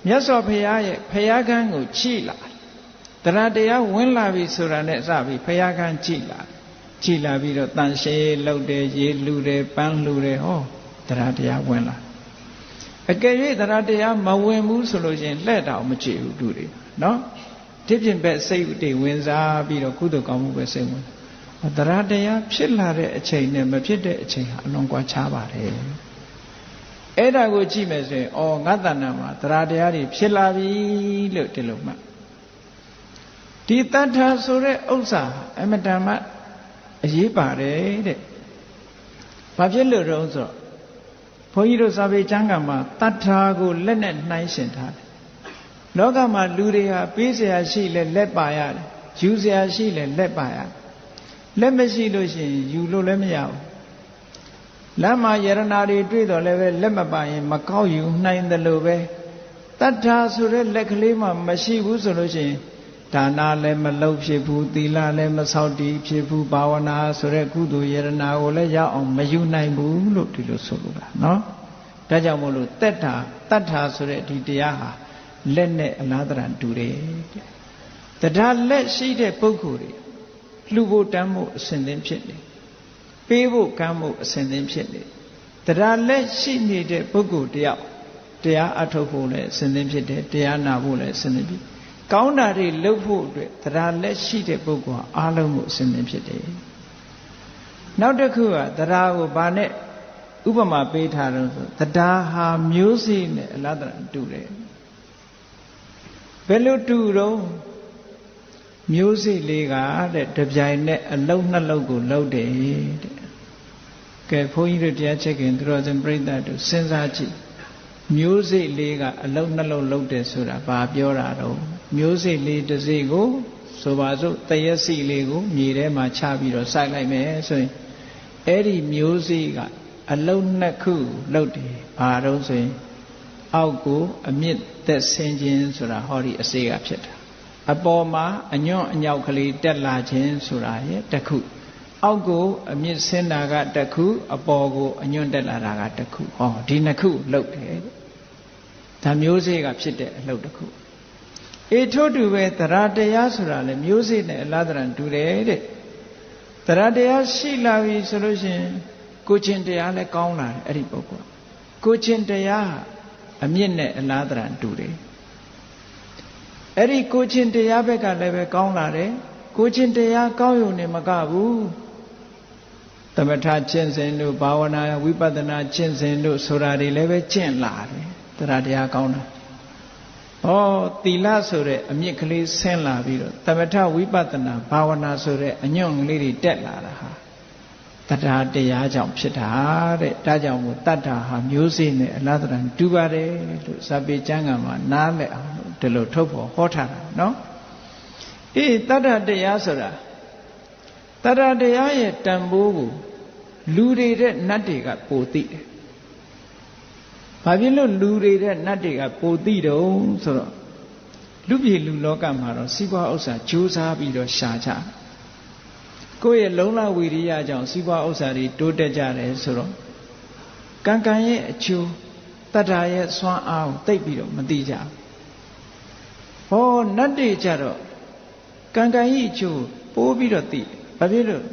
မြတ်စွာဘုရားရဲ့ဖျားကမ်းကိုကြည့်လာတရားတရားဝင်လာပြီဆိုတာနဲ့စပြီးဖျားကမ်းကြည့်လာပြီးတော့တန်ရှင်းလောက်တယ်ရေလှူတယ်ပန်းလှူတယ်ဟောတရားတရားဝင်လာအကယ်၍တရားတရားမဝင်ဘူးဆိုလို့ရှိရင်လှဲ့တောင်မကြည့်ဘူးသူတွေနော်ဒီပြင်ပဲစိတ်တွေဝင်စားပြီးတော့ကုသိုလ်ကောင်းမှုပဲစိတ်ဝင်တရားတရားဖြစ်လာတဲ့အချိန်နဲ့မဖြစ်တဲ့အချိန်ဟာအလွန်ကွာခြားပါတယ်အဲ့ဒါကိုကြည့်မယ်ဆိုရင်ငါတဏ္ဍာမှာတရားတရားတွေဖြစ်လာပြီလို့ဒီလိုမှဒီတတ္ထာဆိုတဲ့ဥစ္စာအမတန်မှအရေးပါတယ်တဲ့ဘာဖြစ်လို့တော့ဆိုတော့ဘုန်းကြီးတို့စာပေကျမ်းဂန်မှာတတ္ထာကိုလက်နဲ့နှိုင်းရှင်ထားတယ်လောကမှာလူတွေဟာပေးเสียရှိလဲလက်ပါရတယ်ယူเสียရှိလဲလက်ပါရတယ်လက်မရှိလို့ရှိရင်ယူလို့လည်းမရဘူးလမ်းမှာယရနာတွေတွေ့တော့လည်းပဲလက်မပါရင်မကောက်ယူနိုင်တယ်လို့ပဲတတ္ထာဆိုတဲ့လက်ကလေးမှမရှိဘူးဆိုလို့ရှိရင်ဒါနလည်းမလုပ်ဖြစ်ဘူးသီလလည်းမဆောက်တည်ဖြစ်ဘူးဘာဝနာဆိုတဲ့ကုသိုလ်ယရနာကိုလည်းရအောင်မယူနိုင်ဘူးလို့ဒီလိုဆိုလိုတာနော်ဒါကြောင့်မို့လို့တတ္ထာဆိုတဲ့ဒီတရားဟာလက်နဲ့အလားတရတူတယ်တရားလက်ရှိတဲ့ပုဂ္ဂိုလ်တွေလှူဖို့တန်းဖို့အစဉ်သင်းဖြစ်နေပေးဖို့ကမ်းဖို့အစဉ်သင်းဖြစ်နေတရားလက်ရှိနေတဲ့ပုဂ္ဂိုလ်တယောက်တရားအထုတ်ဖို့လည်းအစဉ်သင်းဖြစ်တယ်တရားနာဖို့လည်းအစဉ်သင်းဖြစ်ကောင်းတာတွေလုပ်ဖို့အတွက်တရားလက်ရှိတဲ့ပုဂ္ဂိုလ်ဟာအားလုံးကိုအစဉ်သင်းဖြစ်တယ်နောက်တစ်ခုကတရားကိုဗာနဲ့ဥပမာပေးထားတော့ဆိုတရားဟာမျိုးစေ့နဲ့အလားတရတူတယ်ဘယ်လိုတူတော့မျိုးစေ့လေးကတဲ့တပြိုင်နဲ့အလုံးနှလုံးကိုလှုပ်တယ်တဲ့ကဲဘုန်းကြီးတို့တရားချက်ခင်သူတော်စင်ပြိဿတို့စဉ်းစားကြည့်မျိုးစေ့လေးကအလုံးနှလုံးလှုပ်တယ်ဆိုတာဘာပြောတာတော့မျိုးစေ့လေးတစ်စိကိုဆိုပါစို့တရက်စီလေးကိုမြေထဲမှာချပြီးတော့စိုက်လိုက်မယ်ဆိုရင်အဲ့ဒီမျိုးစေ့ကအလုံးနှစ်ခုလှုပ်တယ်ဘာတော့ဆိုရင်အောက်ကိုအမြင့်သက်ဆင်းခြင်းဆိုတာဟောဒီအစေကဖြစ်တာအပေါ်မှာအညွန့်အညောက်ကလေးတက်လာခြင်းဆိုတာရဲ့တစ်ခု အောက်ကိုအမြင့်ဆင်းတာကတစ်ခုအပေါ်ကိုအညွန့်တက်လာတာကတစ်ခုဟောဒီနှစ်ခုလှုပ်တယ်ဒါမျိုးစေ့ကဖြစ်တဲ့အလှုပ်တစ်ခုအေထို့တူပဲတရားတရားဆိုတာလေမျိုးစေ့နဲ့အလားတန်တူတယ်တဲ့တရားတရားရှိလာပြီဆိုလို့ရှိရင်ကိုချင်းတရားလည်းကောင်းလာတယ်အဲ့ဒီပုဂ္ဂိုလ်ကိုချင်းတရားအမြင့်နဲ့အလားတန်တူတယ်အဲ့ဒီကိုချင်းတရားဘက်ကလည်းပဲကောင်းလာတယ်ကိုချင်းတရားကောင်းရုံနဲ့မကဘူးသမထကျင့်စဉ်တို့ဘာဝနာဝိပဿနာကျင့်စဉ်တို့ဆိုတာတွေလည်းပဲကျင့်လာတယ်တရားတရားကောင်းတာဩသီလဆိုတဲ့အမြင့်ကလေးဆင်းလာပြီးတော့သမထဝိပဿနာဘာဝနာဆိုတဲ့အညွန့်ကလေးတွေတက်လာတာဟာတရားတရားကြောင့်ဖြစ်တာတဲ့ဒါကြောင့်မို့တတ္တာဟာမျိုးစေ့နဲ့အလားတန်တူပါတယ်လို့ဇာပေကျမ်းဂန်မှာနားလည်အောင်ဒီလိုထုတ်ဖို့ဟောထားတာနော်အေးတတ္တတရားဆိုတာတတ္တတရားရဲ့တန်ဖိုးကိုလူတွေတဲ့နတ်တွေကပိုသိတယ်။ဘာဖြစ်လို့လူတွေတဲ့နတ်တွေကပိုသိတုံးဆိုတော့လူပြည်လူလောကမှာတော့စီးပွားဥစ္စာကြိုးစားပြီးတော့ရှာကြ။ကိုယ့်ရဲ့လုံလဝီရိယကြောင့်စီးပွားဥစ္စာတွေတိုးတက်ကြတယ်ဆိုတော့ကံကံရဲ့အကျိုးတတ္တာရဲ့စွမ်းအားကိုသိပ်ပြီးတော့မသိကြဘူး။ဟောနတ်တွေကြတော့ကံကံရဲ့အကျိုးပိုးပြီးတော့သိဘာဖြစ်လို့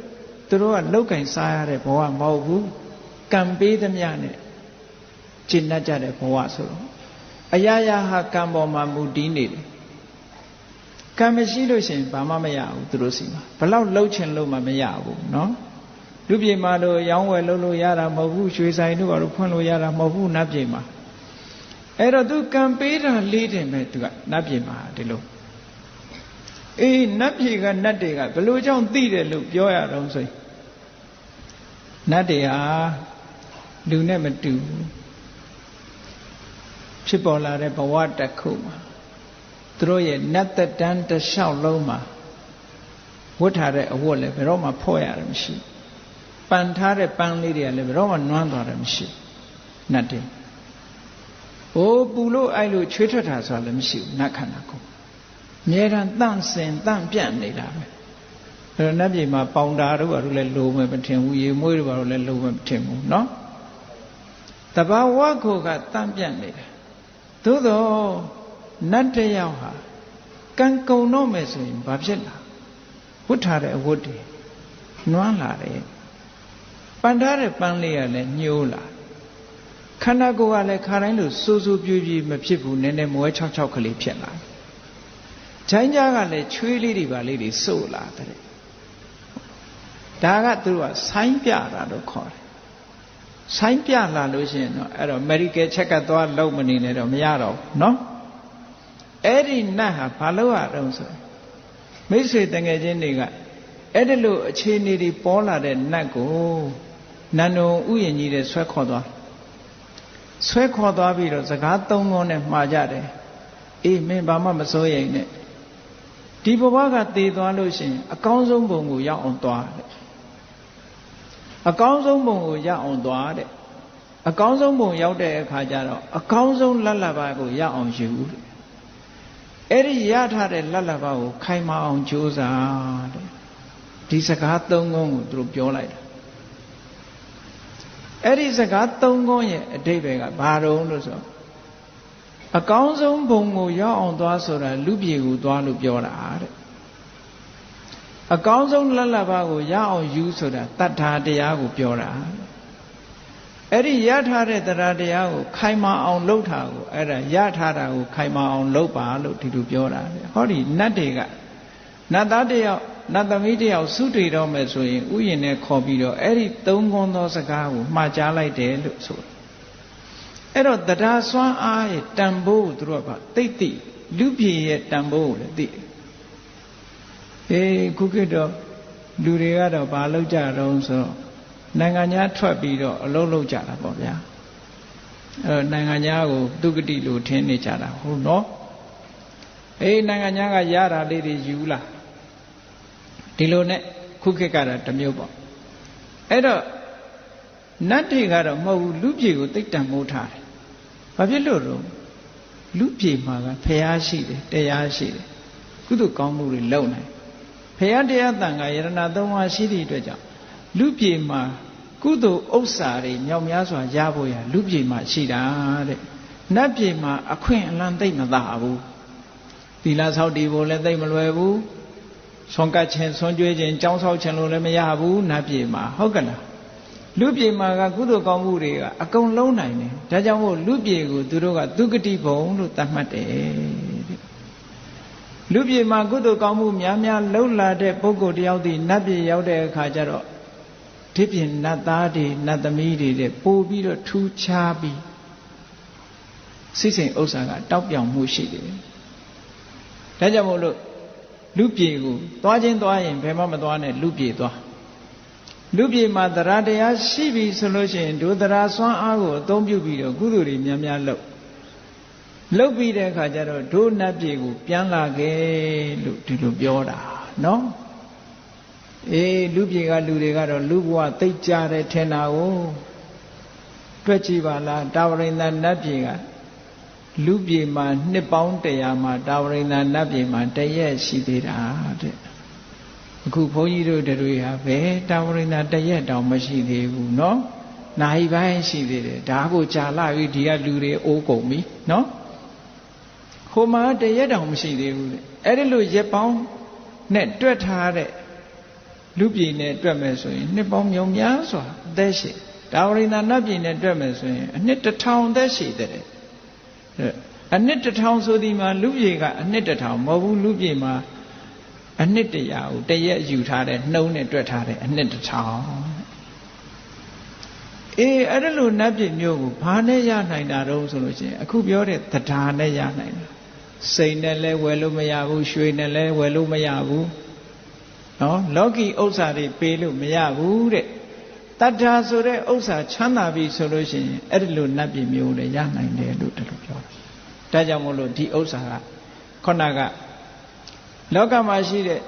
သူတို့ကလောက်ကင်စားရတဲ့ဘဝမဟုတ်ဘူးကံပေးသမျှနဲ့ကျင့်တတ်ကြတဲ့ဘဝဆိုတော့အရာရာဟာကံပေါ်မှာမူတည်နေတယ်ကံမရှိလို့ရှိရင်ဘာမှမရဘူးသူတို့စီမှာဘလောက်လှုပ်ချင်လို့မှမရဘူးเนาะလူပြေမှာတော့ရောင်းဝယ်လုပ်လို့ရတာမဟုတ်ဘူးရွှေဆိုင်တို့ဘာလို့ဖွင့်လို့ရတာမဟုတ်ဘူးနတ်ပြေမှာအဲ့တော့သူကံပေးတာလေးတယ်ပဲသူကနတ်ပြေမှာဒီလိုအေးနတ်ပြေကနတ်တွေကဘလို့ကြောင့်သိတယ်လို့ပြောရတော့ဆိုရင်နတ်တွေဟာလူနဲ့မတူဖြစ်ပေါ်လာတဲ့ဘဝတစ်ခုမှာသူတို့ရဲ့နတ်သက်တမ်းတစ်လျှောက်လုံးမှာဝတ်ထားတဲ့အဝတ်လည်းဘယ်တော့မှဖော့ရတယ်မရှိပန်ထားတဲ့ပန်းလေးတွေကလည်းဘယ်တော့မှနွမ်းသွားတယ်မရှိနတ်တွေဟိုပူလို့အိုက်လို့ချွေးထွက်တာဆိုတာလည်းမရှိဘူးနတ်ခန္ဓာကိုယ်အမြဲတမ်းတန့်စင်တန့်ပြန့်နေတာပဲအဲ့တော့နတ်ပြည်မှာပေါင်တာတို့ဘာလို့လဲလိုမယ်မထင်ဘူးရေမွေးတို့ဘာလို့လဲလိုမယ်မထင်ဘူးเนาะတဘာဝကိုကတန့်ပြန့်နေတာသို့တော့နတ်တယောက်ဟာကံကုံတော့မယ်ဆိုရင်ဘာဖြစ်လာဝတ်ထားတဲ့အဝတ်တွေနွမ်းလာတယ်ပန်ထားတဲ့ပန်းလေးကလည်းညှိုးလာခန္ဓာကိုယ်ကလည်းခါတိုင်းလို့စူးစူးပြူးပြူးမဖြစ်ဘူးနည်းနည်းမွဲ၆၆ကလေးဖြစ်လာခြိုင်းကြားကလည်းချွေးလေးတွေပါလေးတွေစို့လာတယ်ဒါကသူတို့ကဆိုင်းပြတာလို့ခေါ်တယ်ဆိုင်းပြလာလို့ရှိရင်တော့အဲ့တော့ medical check ကသွားလုပ်မနေနဲ့တော့မရတော့ဘူးเนาะအဲ့ဒီနတ်ဟာဘာလို့ရတော့ဆိုမိတ်ဆွေတငယ်ချင်းတွေကအဲ့ဒီလိုအခြေအနေတွေပေါ်လာတဲ့နတ်ကိုနန္ဒုံဥယျာဉ်ကြီးတဲ့ဆွဲခေါ်သွားပြီးတော့စကားသုံးခုနဲ့မှာကြတယ်အေးမင်းဘာမှမစိုးရိမ်နဲ့ဒီဘဝကတည်သွားလို့ရှိရင်အကောင်းဆုံးဘုံကိုရောက်အောင်သွားတဲ့အကောင်းဆုံးဘုံကိုရောက်အောင်သွားတဲ့အကောင်းဆုံးဘုံရောက်တဲ့အခါကျတော့အကောင်းဆုံးလတ်လပါကိုရောက်အောင်ယူတဲ့အဲ့ဒီရထားတဲ့လတ်လပါကိုခိုင်မာအောင်ကြိုးစားတဲ့ဒီစကားသုံးခုကိုသူတို့ပြောလိုက်တာအဲ့ဒီစကားသုံးခုရဲ့အဓိပ္ပာယ်ကဘာတုံးလို့ဆိုအကောင်းဆုံးဘုံကိုရောက်အောင်သွားဆိုတာလူပြေကိုသွားလို့ပြောတာတဲ့အကောင်းဆုံးလတ်လပါကိုရအောင်ယူဆိုတာတတ္ထာတရားကိုပြောတာအဲ့ဒီရထားတဲ့တရားတရားကိုခိုင်မာအောင်လုပ်တာကိုအဲ့ဒါရထားတာကိုခိုင်မာအောင်လုပ်ပါလို့ဒီလိုပြောတာဟောဒီနတ်တွေကနတ်သားတယောက်နတ်သမီးတယောက်စုတည်တော့မယ်ဆိုရင်ဥယျာဉ်နဲ့ခေါ်ပြီးတော့အဲ့ဒီသုံးခွန်းသောစကားကိုမှားကြားလိုက်တယ်လို့ဆိုတာအဲ့တော့တရားစွမ်းအားရဲ့တန်ဖိုးကိုသူတို့ကသိလူပြေရဲ့တန်ဖိုးကိုလည်းသိခုခေတ်တော့လူတွေကတော့ဘာလုပ်ကြတော့ဆိုတော့နိုင်ငံခြားထွက်ပြီးတော့အလုပ်လုပ်ကြတာပေါ့ဗျာအဲ့တော့နိုင်ငံခြားကိုသူကတိလို့ထင်းနေကြတာဟုတ်နော်နိုင်ငံခြားကရတာလေးတွေယူလာဒီလိုနဲ့ခုခေတ်ကတော့တစ်မျိုးပေါ့အဲ့တော့နတ်တွေကတော့မဟုတ်ဘူးလူပြေကိုသိတ္တံမိုးထားတယ်ဘာဖြစ်လို့တော့လူပြေမှာကဖျားရှိတယ်တရားရှိတယ်ကုသိုလ်ကောင်းမှုတွေလုပ်နိုင်ဖျားတရားတန်ခါယရဏသုံးပါးရှိသည့်အတွက်ကြောင့် လူပြေမှာကုသိုလ်ဥစ္စာတွေမြောက်များစွာရဖို့ရလူပြေမှာရှိတာတဲ့နတ်ပြေမှာအခွင့်အလမ်းသိမ့်မသာဘူးသီလဆောက်တည်ဖို့လည်းသိမ့်မလွယ်ဘူးဆွမ်းကတ်ခြင်းဆွမ်းကြွေးခြင်းကြောင်းဆောက်ခြင်းလို့လည်းမရဘူးနတ်ပြေမှာဟုတ်ကလားလူပြေမှာကကုသိုလ်ကောင်းမှုတွေကအကုန်လုံးနိုင်တယ်ဒါကြောင့်မို့လူပြေကိုသူတို့ကသုဂတိဘုံလို့သတ်မှတ်တယ်တဲ့လူပြေမှာကုသိုလ်ကောင်းမှုများများလှုပ်လာတဲ့ပုဂ္ဂိုလ်တယောက်ဒီနတ်ပြေရောက်တဲ့အခါကျတော့ဒီပြင်နတ်သားတွေနတ်သမီးတွေတဲ့ပို့ပြီးတော့ထူးခြားပြီးစိတ်စဉ်ဥစ္စာကတောက်ပြောင်မှုရှိတယ်ဒါကြောင့်မို့လို့လူပြေကိုသွားချင်းသွားရင်ဘယ်မှမသွားနဲ့လူပြေသွားလူပြေမှာတရားတရားရှိပြီဆိုလို့ရှိရင်ဒုတရားစွမ်းအားကိုအသုံးပြုပြီးတော့ကုသိုလ်တွေများများလုပ်ပြီးတဲ့အခါကျတော့ဒုနတ်ပြေကိုပြန်လာခဲ့လို့ဒီလိုပြောတာနော်အေးလူပြေကလူတွေကတော့လူဘဝသိကြတယ်ထင်တာကိုတွက်ကြည့်ပါလားတာဝရိန္ဒနတ်ပြေကလူပြေမှာနှစ်ပေါင်း100မှာတာဝရိန္ဒနတ်ပြေမှာတရက်ရှိသေးတာတဲ့အခုဘုန်းကြီးတို့တွေဟာဘယ်တာဝရိန္ဒတရက်တောင်မရှိသေးဘူးเนาะနိုင်ပိုင်းရှိသေးတယ်ဒါကိုကြာလာပြီဒီကလူတွေအိုးကုန်ပြီเนาะဟိုမှာတရက်တောင်မရှိသေးဘူးတဲ့အဲ့ဒီလိုရက်ပေါင်းနဲ့တွက်ထားတဲ့လူပြည်နဲ့တွက်မယ်ဆိုရင်နှစ်ပေါင်းမြောင်များစွာအသက်ရှိတာဝရိန္ဒနတ်ပြည်နဲ့တွက်မယ်ဆိုရင်အနှစ်1000အသက်ရှိတဲ့အနှစ်1000ဆိုဒီမှာလူပြည်ကအနှစ်1000မဟုတ်ဘူးလူပြည်မှာအနှစ်100ကိုတရက်ယူထားတဲ့နှုံးနဲ့တွက်ထားတဲ့အနှစ်1000အေးအဲ့ဒါလိုနတ်ပြည်မျိုးကိုဘာနဲ့ရနိုင်တာတော့ဆိုလို့ရှိရင်အခုပြောတဲ့တရားနဲ့ရနိုင်တာစိတ်နဲ့လည်းဝယ်လို့မရဘူးရွှေနဲ့လည်းဝယ်လို့မရဘူးနော်လောကီဥစ္စာတွေပေးလို့မရဘူးတဲ့တတ္ထာဆိုတဲ့ဥစ္စာချမ်းသာပြီဆိုလို့ရှိရင်အဲ့ဒီလိုနတ်ပြည်မျိုးလည်းရနိုင်တယ်လို့တလို့ပြောတာဒါကြောင့်မို့လို့ဒီဥစ္စာကခုနကလောကမှာရှိတဲ့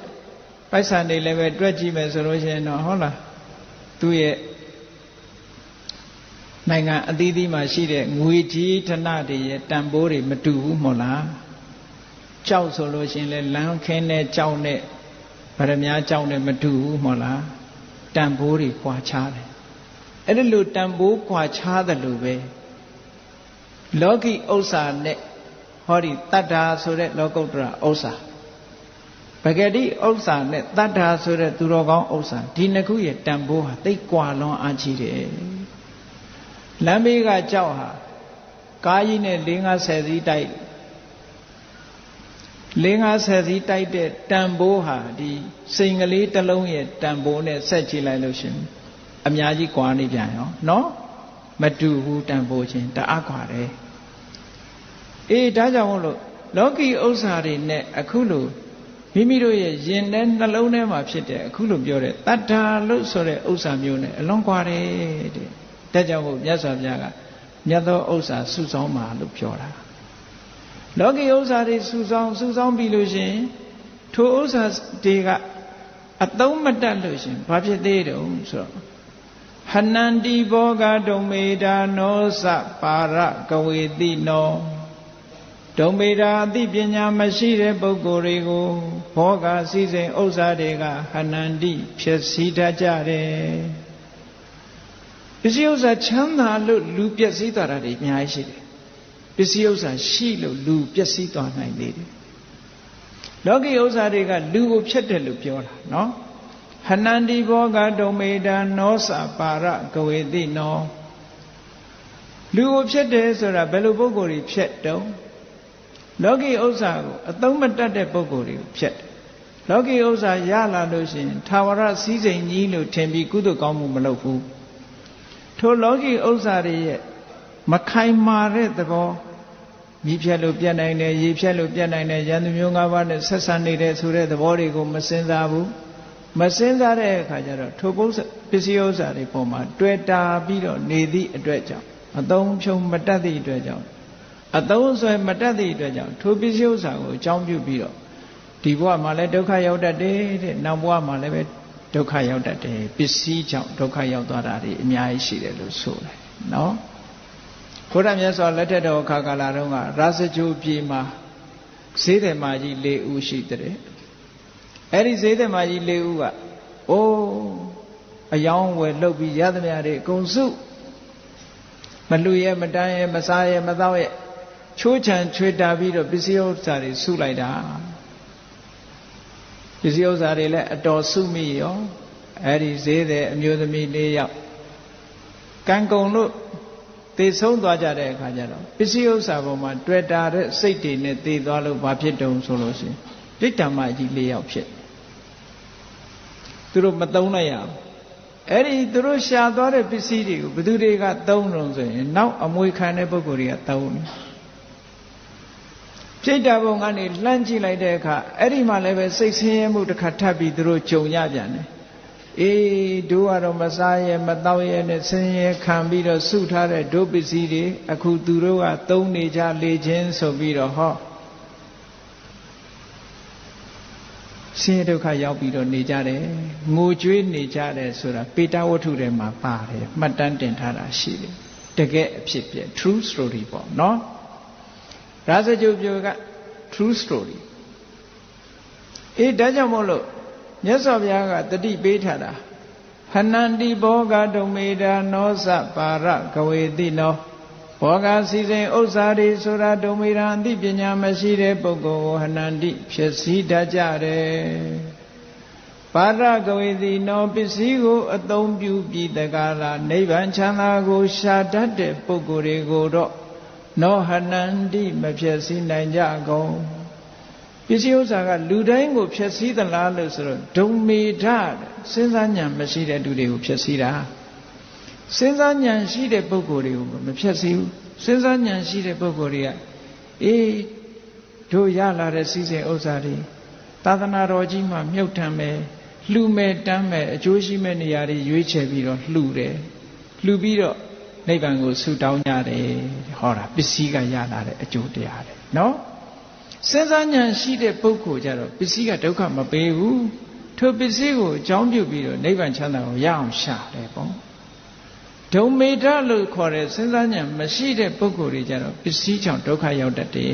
ပိုက်ဆံတွေလည်းပဲတွက်ကြည့်မယ်ဆိုလို့ရှိရင်တော့ဟုတ်လားသူ့ရဲ့နိုင်ငံအသီးသီးမှာရှိတဲ့ငွေကြီးဌာနတွေရဲ့တန်ဖိုးတွေမတူဘူးမဟုတ်လားကြောက်ဆိုလို့ရှိရင်လည်းလမ်းခင်းတဲ့ကြောက်နဲ့ဗရမ ्या ကြောက်နဲ့မတူဘူးမဟုတ်လားတန်ဖိုးတွေကွာခြားတယ်အဲ့ဒီလိုတန်ဖိုးကွာခြားတယ်လို့ပဲလောကီဥစ္စာနဲ့ဟောဒီတတ္ထာဆိုတဲ့လောကုတ္တရာဥစ္စာပဂတိဥစ္စာနဲ့တတ္ထာဆိုတဲ့သူတော်ကောင်းဥစ္စာဒီနှစ်ခုရဲ့တန်ဖိုးဟာသိပ်ကွာလွန်အားကြီးတယ်လမ်းဘေးကကြောက်ဟာကားကြီးနဲ့4-50စီးတိုက်4-50စီးတိုက်တဲ့တန်ဖိုးဟာဒီစိန်ကလေးတစ်လုံးရဲ့တန်ဖိုးနဲ့ဆက်ကြည့်လိုက်လို့ရှင်အများကြီးကွာနေပြန်ရောနော်မတူဘူးတန်ဖိုးချင်းတအားကွာတယ်အေးဒါကြောင့်မို့လို့လောကီဥစ္စာတွေနဲ့အခုလိုမိမိတို့ရဲ့ယင်တဲ့နှလုံးထဲမှာဖြစ်တဲ့အခုလိုပြောတဲ့တတ္ထာလို့ဆိုတဲ့ဥစ္စာမျိုးနဲ့အလွန်ကွာတယ်တဲ့ဒါကြောင့်မို့မြတ်စွာဘုရားကမြတ်သောဥစ္စာစုဆောင်းပါလို့ပြောတာလောကီဥစ္စာတွေစုဆောင်းပြီးလို့ရှင်ထိုဥစ္စာတွေကအသုံးမတတ်လို့ရှင်ဘာဖြစ်သေးတုံးဆိုတော့ဟနန္တိဘောဂဒုံမေတာနောစပါရကဝေတိနောဒုံမေတာအသိပညာမရှိတဲ့ပုဂ္ဂိုလ်တွေကိုဘောဂစည်းစိမ်ဥစ္စာတွေကဟနန္တိဖြစ်စည်းတတ်ကြတယ်ပစ္စည်းဥစ္စာချမ်းသာလို့လူပျက်စီးသွားတာတွေအများကြီးရှိတယ်ပစ္စည်းဥစ္စာရှိလို့လူပျက်စီးသွားနိုင်သေးတယ်လောကီဥစ္စာတွေကလူကိုဖျက်တယ်လို့ပြောတာနော်ဟနန္တိဘောဂဒုံမေတာနောစပါရကဝေတိနောလူကိုဖျက်တယ်ဆိုတာဘယ်လိုပုဂ္ဂိုလ်တွေဖျက်တုံးလောကီဥစ္စာကိုအသုံးမတတ်တဲ့ပုဂ္ဂိုလ်တွေကိုဖျက်တယ်လောကီဥစ္စာရလာလို့ရှိရင်ထာဝရစည်းစိမ်ကြီးလို့ထင်ပြီးကုသိုလ်ကောင်းမှုမလုပ်ဘူးထိုလောကီဥစ္စာတွေရဲ့မခိုင်မာတဲ့သဘောမြည်ဖြတ်လို့ပြတ်နိုင်တယ်ရေဖြတ်လို့ပြတ်နိုင်တယ်ရန်သူမျိုး၅ပါးနဲ့ဆက်ဆံနေတဲ့ဆိုတဲ့သဘောတွေကိုမစင်စားဘူးမစင်စားတဲ့အခါကျတော့ထိုပစ္စည်းဥစ္စာတွေပေါ်မှာတွေ့တာပြီးတော့နေသည့်အတွက်ကြောင့်အသုံးဖြုံမတတ်သည့်အတွက်ကြောင့်အသုံးဆွဲမတတ်သည့်အတွက်ကြောင့်ထိုပစ္စည်းဥစ္စာကိုအကြောင်းပြုပြီးတော့ဒီဘဝမှာလည်းဒုက္ခရောက်တတ်တယ်တဲ့နောက်ဘဝမှာလည်းပဲဒုက္ခရောက်တတ်တယ်ပစ္စည်းကြောင့်ဒုက္ခရောက်သွားတာတွေအများကြီးရှိတယ်လို့ဆိုတယ်နော်ဘုရားမြတ်စွာလက်ထက်တော်ခါကာလတုန်းကရာဇဂိုပြည်မှာဈေးသည်မကြီး၄ဦးရှိတဲ့အဲ့ဒီဈေးသည်မကြီး၄ဦးကအိုး အယောင်းဝယ်လုပ်ပြီးရသမျှတွေအကုန်စုမလူရဲမတန်းရဲမစားရဲမသောက်ရဲချိုးချံချွေတာပြီးတော့ပစ္စည်းဥစ္စာတွေစုလိုက်တာပစ္စည်းဥစ္စာတွေလည်းအတော်စုမိရောအဲ့ဒီဈေးတဲ့အမျိုးသမီး၄ယောက်ကံကုန်လို့သေဆုံးသွားကြတဲ့အခါကျတော့ပစ္စည်းဥစ္စာပေါ်မှာတွေ့တာတဲ့စိတ်တွေနဲ့သေသွားလို့ဘာဖြစ်တုံဆိုလို့ရှိရင်ဒိဋ္ဌာမကြီး၄ယောက်ဖြစ်သူတို့မသုံးလိုက်ရဘူးအဲ့ဒီသူတို့ရှာသွားတဲ့ပစ္စည်းတွေကိုဘယ်သူတွေကသုံးလို့ဆိုရင်နောက်အမွေခံတဲ့ပုဂ္ဂိုလ်တွေကသုံးတယ်ပြိတ္တာဘုံကနေလှမ်းကြည့်လိုက်တဲ့အခါအဲ့ဒီမှာလည်းပဲစိတ်ဆင်းရဲမှုတစ်ခါထပ်ပြီးသူတို့ကြုံရပြန်တယ်အေးတို့ကတော့မစားရဲမတောက်ရဲနဲ့ဆင်းရဲခံပြီးတော့စုထားတဲ့ဒုပစ္စည်းတွေအခုသူတို့ကသုံးနေကြလေခြင်းဆိုပြီးတော့ဟောဆင်းရဲဒုက္ခရောက်ပြီးတော့နေကြတယ်ငိုကြွေးနေကြတယ်ဆိုတာပေတဝတ္ထုထဲမှာပါတယ်မှတ်တမ်းတင်ထားတာရှိတယ်တကယ်အဖြစ်ပြ true story ပေါ့နော်ရာဇဂုပြိုက true story အေးဒါကြောင့်မို့လို့မြတ်စွာဘုရားကတတိပေးထားတာဟနန္တိဘောဂဒုမေတာနောစပါရကဝေတိနောဘောဂစီစဉ်ဥစ္စာတွေဆိုတာဒုမေတာအသိပညာမရှိတဲ့ပုဂ္ဂိုလ်ကိုဟနန္တိဖြစ်စည်းတတ်ကြတယ်ပါရကဝေတိနောပစ္စည်းကိုအသုံးပြုပြီးတကားလားနိဗ္ဗာန်ချမ်းသာကိုရှာတတ်တဲ့ပုဂ္ဂိုလ်တွေကိုတော့နောဟနန္တိမဖြစ်စည်းနိုင်ကြကုန်ပစ္စည်းဥစ္စာကလူတိုင်းကိုဖြစ်စည်းသလားလို့ဆိုတော့ဒုံမေထစဉ်းစားဉာဏ်မရှိတဲ့လူတွေကိုဖြစ်စည်းတာစဉ်းစားဉာဏ်ရှိတဲ့ပုဂ္ဂိုလ်တွေကိုမဖြစ်စည်းဘူးစဉ်းစားဉာဏ်ရှိတဲ့ပုဂ္ဂိုလ်တွေကအေးတို့ရလာတဲ့စည်းစိမ်ဥစ္စာတွေသာသနာတော်ကြီးမှာမြုပ်ထံမယ်လှူမယ်တမ်းမယ်အကျိုးရှိမဲ့နေရာတွေရွေးချယ်ပြီးတော့လှူတယ်လှူပြီးတော့နိဗ္ဗာန်ကိုဆုတောင်းကြတယ်ဟောတာပစ္စည်းကရလာတဲ့အကျိုးတရားတွေနော်စဉ်းစားဉာဏ်ရှိတဲ့ပုဂ္ဂိုလ်ကြတော့ပစ္စည်းကဒုက္ခမပေးဘူးထိုပစ္စည်းကိုအကြောင်းပြုပြီးတော့နိဗ္ဗာန်ချမ်းသာကိုရအောင်ရှာတယ်ပေါ့ဒုံမေတ္တလို့ခေါ်တဲ့စဉ်းစားဉာဏ်မရှိတဲ့ပုဂ္ဂိုလ်တွေကြတော့ပစ္စည်းကြောင့်ဒုက္ခရောက်တတ်တယ်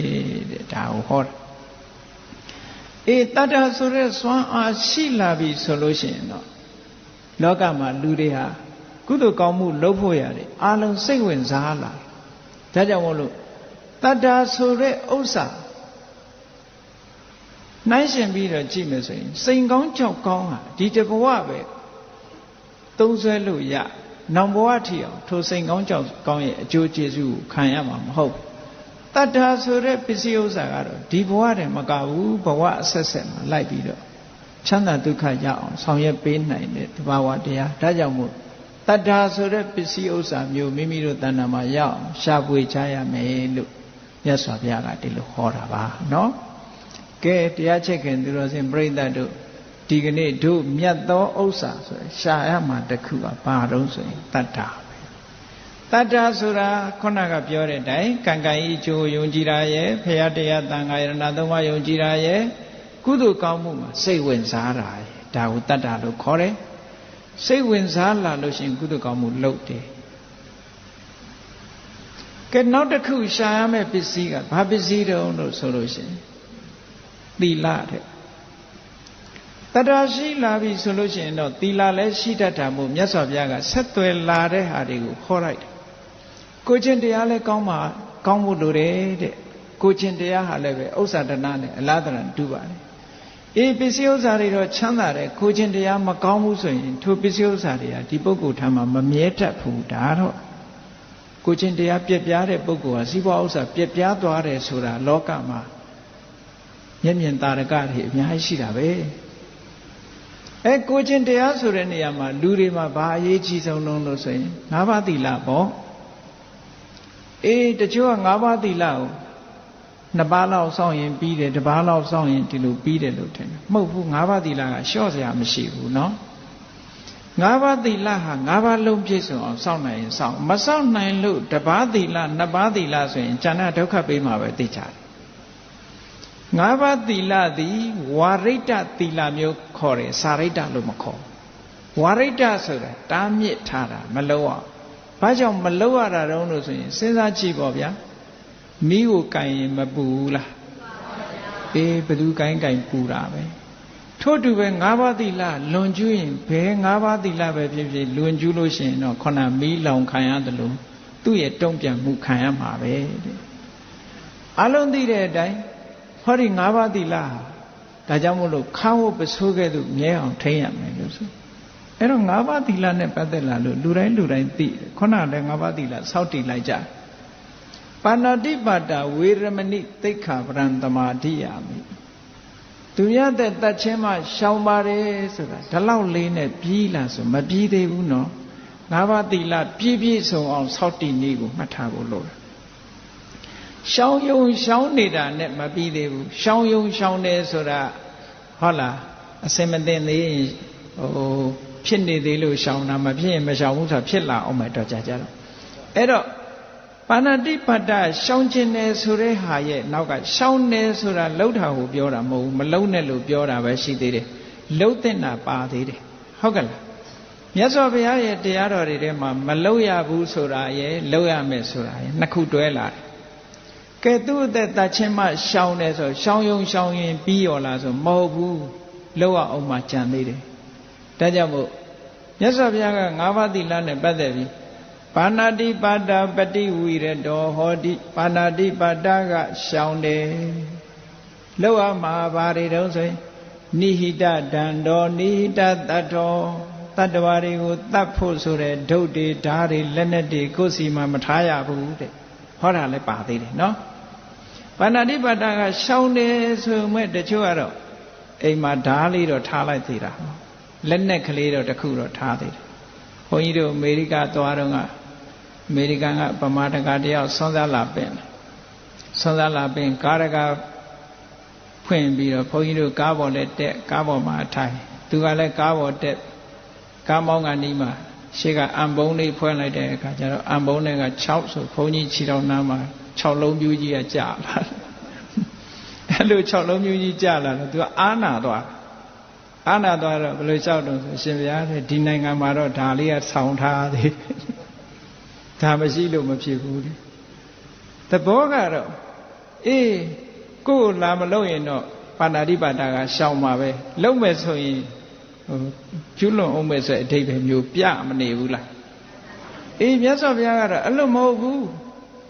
တဲ့ဒါကိုဟောတာအေးတတ္တဆိုတဲ့စွမ်းအားရှိလာပြီဆိုလို့ရှိရင်တော့လောကမှာလူတွေဟာကုသိုလ်ကောင်းမှုလုပ်ဖို့ရတယ်အလုံးစိတ်ဝင်စားလာဒါကြောင့်မို့လို့တတ္တဆိုတဲ့ဥစ္စာနှိုင်းရှင်ပြီးတော့ကြည့်မယ်ဆိုရင်စိန်ကောင်းကြောက်ကောင်းဟာဒီတဘဝပဲသုံးဆွဲလို့ရနောင်ဘဝထီအောင်ထိုစိန်ကောင်းကြောက်ကောင်းရဲ့အကျိုးကျေးဇူးကိုခံရမှာမဟုတ်တတ္ထာဆိုတဲ့ပစ္စည်းဥစ္စာကတော့ဒီဘဝတည်းမကဘူးဘဝအဆက်ဆက်မှာလိုက်ပြီးတော့ချမ်းသာဒုက္ခရအောင်ဆောင်ရွက်ပေးနိုင်တဲ့တဘာဝတရားဒါကြောင့်မို့တတ္ထာဆိုတဲ့ပစ္စည်းဥစ္စာမျိုးမိမိတို့တဏ္ဍာမှာရအောင်ရှာဖွေချရမယ်လို့မြတ်စွာဘုရားကဒီလိုဟောတာပါနော်ကဲတရားချက်ခင်သူတော်စင်ပြိဿတ်တို့ဒီကနေ့တို့မြတ်သောဥစ္စာဆိုရှာရမှာတစ်ခုကဘာတော့ဆိုရင်တတ္တာပဲတတ္တာဆိုတာခုနကပြောတဲ့အတိုင်းကံကံဤအကျိုးယုံကြည်တာရဲ့ဖရာတရားသံဃာယရဏသုံးပါးယုံကြည်တာရဲ့ကုသိုလ်ကောင်းမှုမှာစိတ်ဝင်စားတာရဲ့ဒါကိုတတ္တာလို့ခေါ်တယ်စိတ်ဝင်စားလာလို့ရှိရင်ကုသိုလ်ကောင်းမှုလုပ်တယ်ကဲနောက်တစ်ခုရှာရမယ့်ပစ္စည်းကဘာပစ္စည်းတုံးလို့ဆိုလို့ရှိရင်သီလတဲ့တတ္တာရှိလာပြီဆိုလို့ရှိရင်တော့သီလလည်းရှိတတ်တာမို့မြတ်စွာဘုရားကဆက်သွယ်လာတဲ့ဟာတွေကိုခေါ်လိုက်တယ်ကိုချင်းတရားလည်းကောင်းမှကောင်းဖို့လိုတယ်တဲ့ကိုချင်းတရားဟာလည်းပဲဥစ္စာဒနာနဲ့အလားတရတူပါတယ်အေးပစ္စည်းဥစ္စာတွေတော့ချမ်းသာတယ်ကိုချင်းတရားမကောင်းဘူးဆိုရင်ထိုပစ္စည်းဥစ္စာတွေကဒီပုဂ္ဂိုလ်ထမ်းမှာမမြဲတတ်ဘူးဒါတော့ကိုချင်းတရားပြက်ပြားတဲ့ပုဂ္ဂိုလ်ဟာစီးပွားဥစ္စာပြက်ပြားသွားတယ်ဆိုတာလောကမှာမျက်မြင်သာရကတွေအများကြီးရှိတာပဲကိုချင်းတရားဆိုတဲ့နေရာမှာလူတွေမှာဘာအရေးကြီးဆုံးလို့ဆိုရင်၅ပါးသီလပေါ့အေးတချို့က၅ပါးသီလကို2ပါးလောက်စောင့်ရင်ပြီးတယ်1ပါးလောက်စောင့်ရင်ဒီလိုပြီးတယ်လို့ထင်တယ်မဟုတ်ဘူး၅ပါးသီလကလျှော့စရာမရှိဘူးเนาะ၅ပါးသီလဟာ၅ပါးလုံးပြည့်စုံအောင်စောင့်နိုင်ရင်စောင့်မစောင့်နိုင်လို့1ပါးသီလ2ပါးသီလဆိုရင်ဉာဏ်ဒုက္ခပေးမှာပဲသိကြတယ်၅ပါးသီလသည်ဝါရိတ္တသီလမျိုးခေါ်တယ်စာရိတ္တလို့မခေါ်ဝါရိတ္တဆိုတာတားမြစ်ထားတာမလုပ်အောင်ဘာကြောင့်မလုပ်ရတာတုံးလို့ဆိုရင်စဉ်းစားကြည့်ပေါ့ဗျာမိကိုကင်ရင်မပူဘူးလားအေးဘယ်သူကင်ပူတာပဲထ ထို့တူပဲ၅ပါးသီလလွန်ကျူးရင်ဘယ်၅ပါးသီလပဲဖြစ်ဖြစ်လွန်ကျူးလို့ရှိရင်တော့ခဏမီးလောင်ခံရတယ်လို့သူ့ရဲ့တုံ့ပြန်မှုခံရမှာပဲတဲ့အလုံးသိတဲ့အတိုင်းဟောဒီ၅ပါးသီလဒါကြောင့်မို့လို့ခါဝတ်ပစိုးကဲ့သို့မြဲအောင်ထိန်းရမယ်လို့ဆိုအဲ့တော့၅ပါးသီလနဲ့ပတ်သက်လာလို့လူတိုင်းသိတယ်ခုနလည်း၅ပါးသီလစောင့်တည်လိုက်ကြပါဏာတိပါဒဝေရမဏိသိက္ခာပရံသမာဓိယာမိသူများတဲ့တတ်ချင်းမှရှောင်ပါတယ်ဆိုတာဒီလောက်လေးနဲ့ပြီးလာဆိုမပြီးသေးဘူးနော်၅ပါးသီလပြည့်စုံအောင်စောင့်တည်နည်းကိုမှတ်ထားဖို့လိုတယ်ရှောင်ယုံရှောင်နေတာနဲ့မပြီးသေးဘူးရှောင်ယုံရှောင်တယ်ဆိုတာဟုတ်လားအစင်မသိသေးရင်ဖြစ်နေသေးလို့ရှောင်တာမဖြစ်ရင်မရှောင်ဘူးဆိုတာဖြစ်လာအောင်မယ်တော့ကြာကြတော့အဲ့တော့ပါဏာတိပါဒရှောင်ခြင်းတယ်ဆိုတဲ့ဟာရဲ့နောက်ကရှောင်တယ်ဆိုတာလှုပ်တာကိုပြောတာမဟုတ်ဘူးမလှုပ်နဲ့လို့ပြောတာပဲရှိသေးတယ်လှုပ်တဲ့နာပါသေးတယ်ဟုတ်ကဲ့လားမြတ်စွာဘုရားရဲ့တရားတော်တွေထဲမှာမလှုပ်ရဘူးဆိုတာရဲ့လှုပ်ရမယ်ဆိုတာရဲ့နှစ်ခုတွဲလာတယ်ကဲသူ့အသက်တတ်ခြင်းမှရှောင်တယ်ဆိုရှောင်ယုံရှောင်ရင်ပြီးရောလားဆိုမဟုတ်ဘူးလှုပ်ရအောင်မှကြံသေးတယ်ဒါကြောင့်မို့မြတ်စွာဘုရားက၅ပါးသီလနဲ့ပတ်သက်ပြီးပါဏာတိပါဒပฏิဝိရတောဟောတိပါဏာတိပါဒကရှောင်တယ်လောက်အမှာဘာတွေတုံးဆိုရင်နိဟိတဒံတော်နိဟိတတတ္ထောတတ္တဝါတွေကိုတတ်ဖို့ဆိုတဲ့ဒုတ်တွေဓာတ်တွေလက်နက်တွေကိုယ်စီမှာမထားရဘူးတဲ့ဟောတာလည်းပါသေးတယ်နော်ပါဏာတိပါဒကရှောင်တယ်ဆိုမဲ့တချို့ကတော့အိမ်မှာဓာတ်လေးတော့ထားလိုက်သေးတာလက်နက်ကလေးတော့တစ်ခုတော့ထားသေးတယ်ဘုန်းကြီးတို့အမေရိကသွားတော့ကအမေရိကန်ကဗမာတကာတယောက်ဆွမ်းစားလာပင်ကားတကာဖွင့်ပြီးတော့ဘုန်းကြီးတို့ကားပေါ်လက်တက်ကားပေါ်မှာထိုင်သူကလည်းကားပေါ်တက်ကားမောင်းကနီးမှာရှေ့ကအံပုံးလေးဖွင့်လိုက်တဲ့အခါကျတော့အံပုံးတွေက6ဆိုဘုန်းကြီးခြေတော်နားမှာ6လုံးပြူးကြီးကကြာလာအဲ့လို6လုံးပြူးကြီးကြာလာတော့သူကအာနာသွားတော့ဘယ်လိုလျှောက်တော့ဆိုရှင်ဗျာတဲ့ဒီနိုင်ငံမှာတော့ဒါလေးကဆောင်းထားသေးဒါမရှိလို့မဖြစ်ဘူးလေသဘောကတော့အေးကိုယ်လာမလို့ရင်တော့ပါဏာတိပါဒကရှောင်ပါပဲလုံးမဲ့ဆိုရင်ကျူးလွန်အောင်မဲ့ဆိုအဓိပ္ပာယ်မျိုးပြမနေဘူးလားအေးမြတ်စွာဘုရားကတော့အဲ့လိုမဟုတ်ဘူး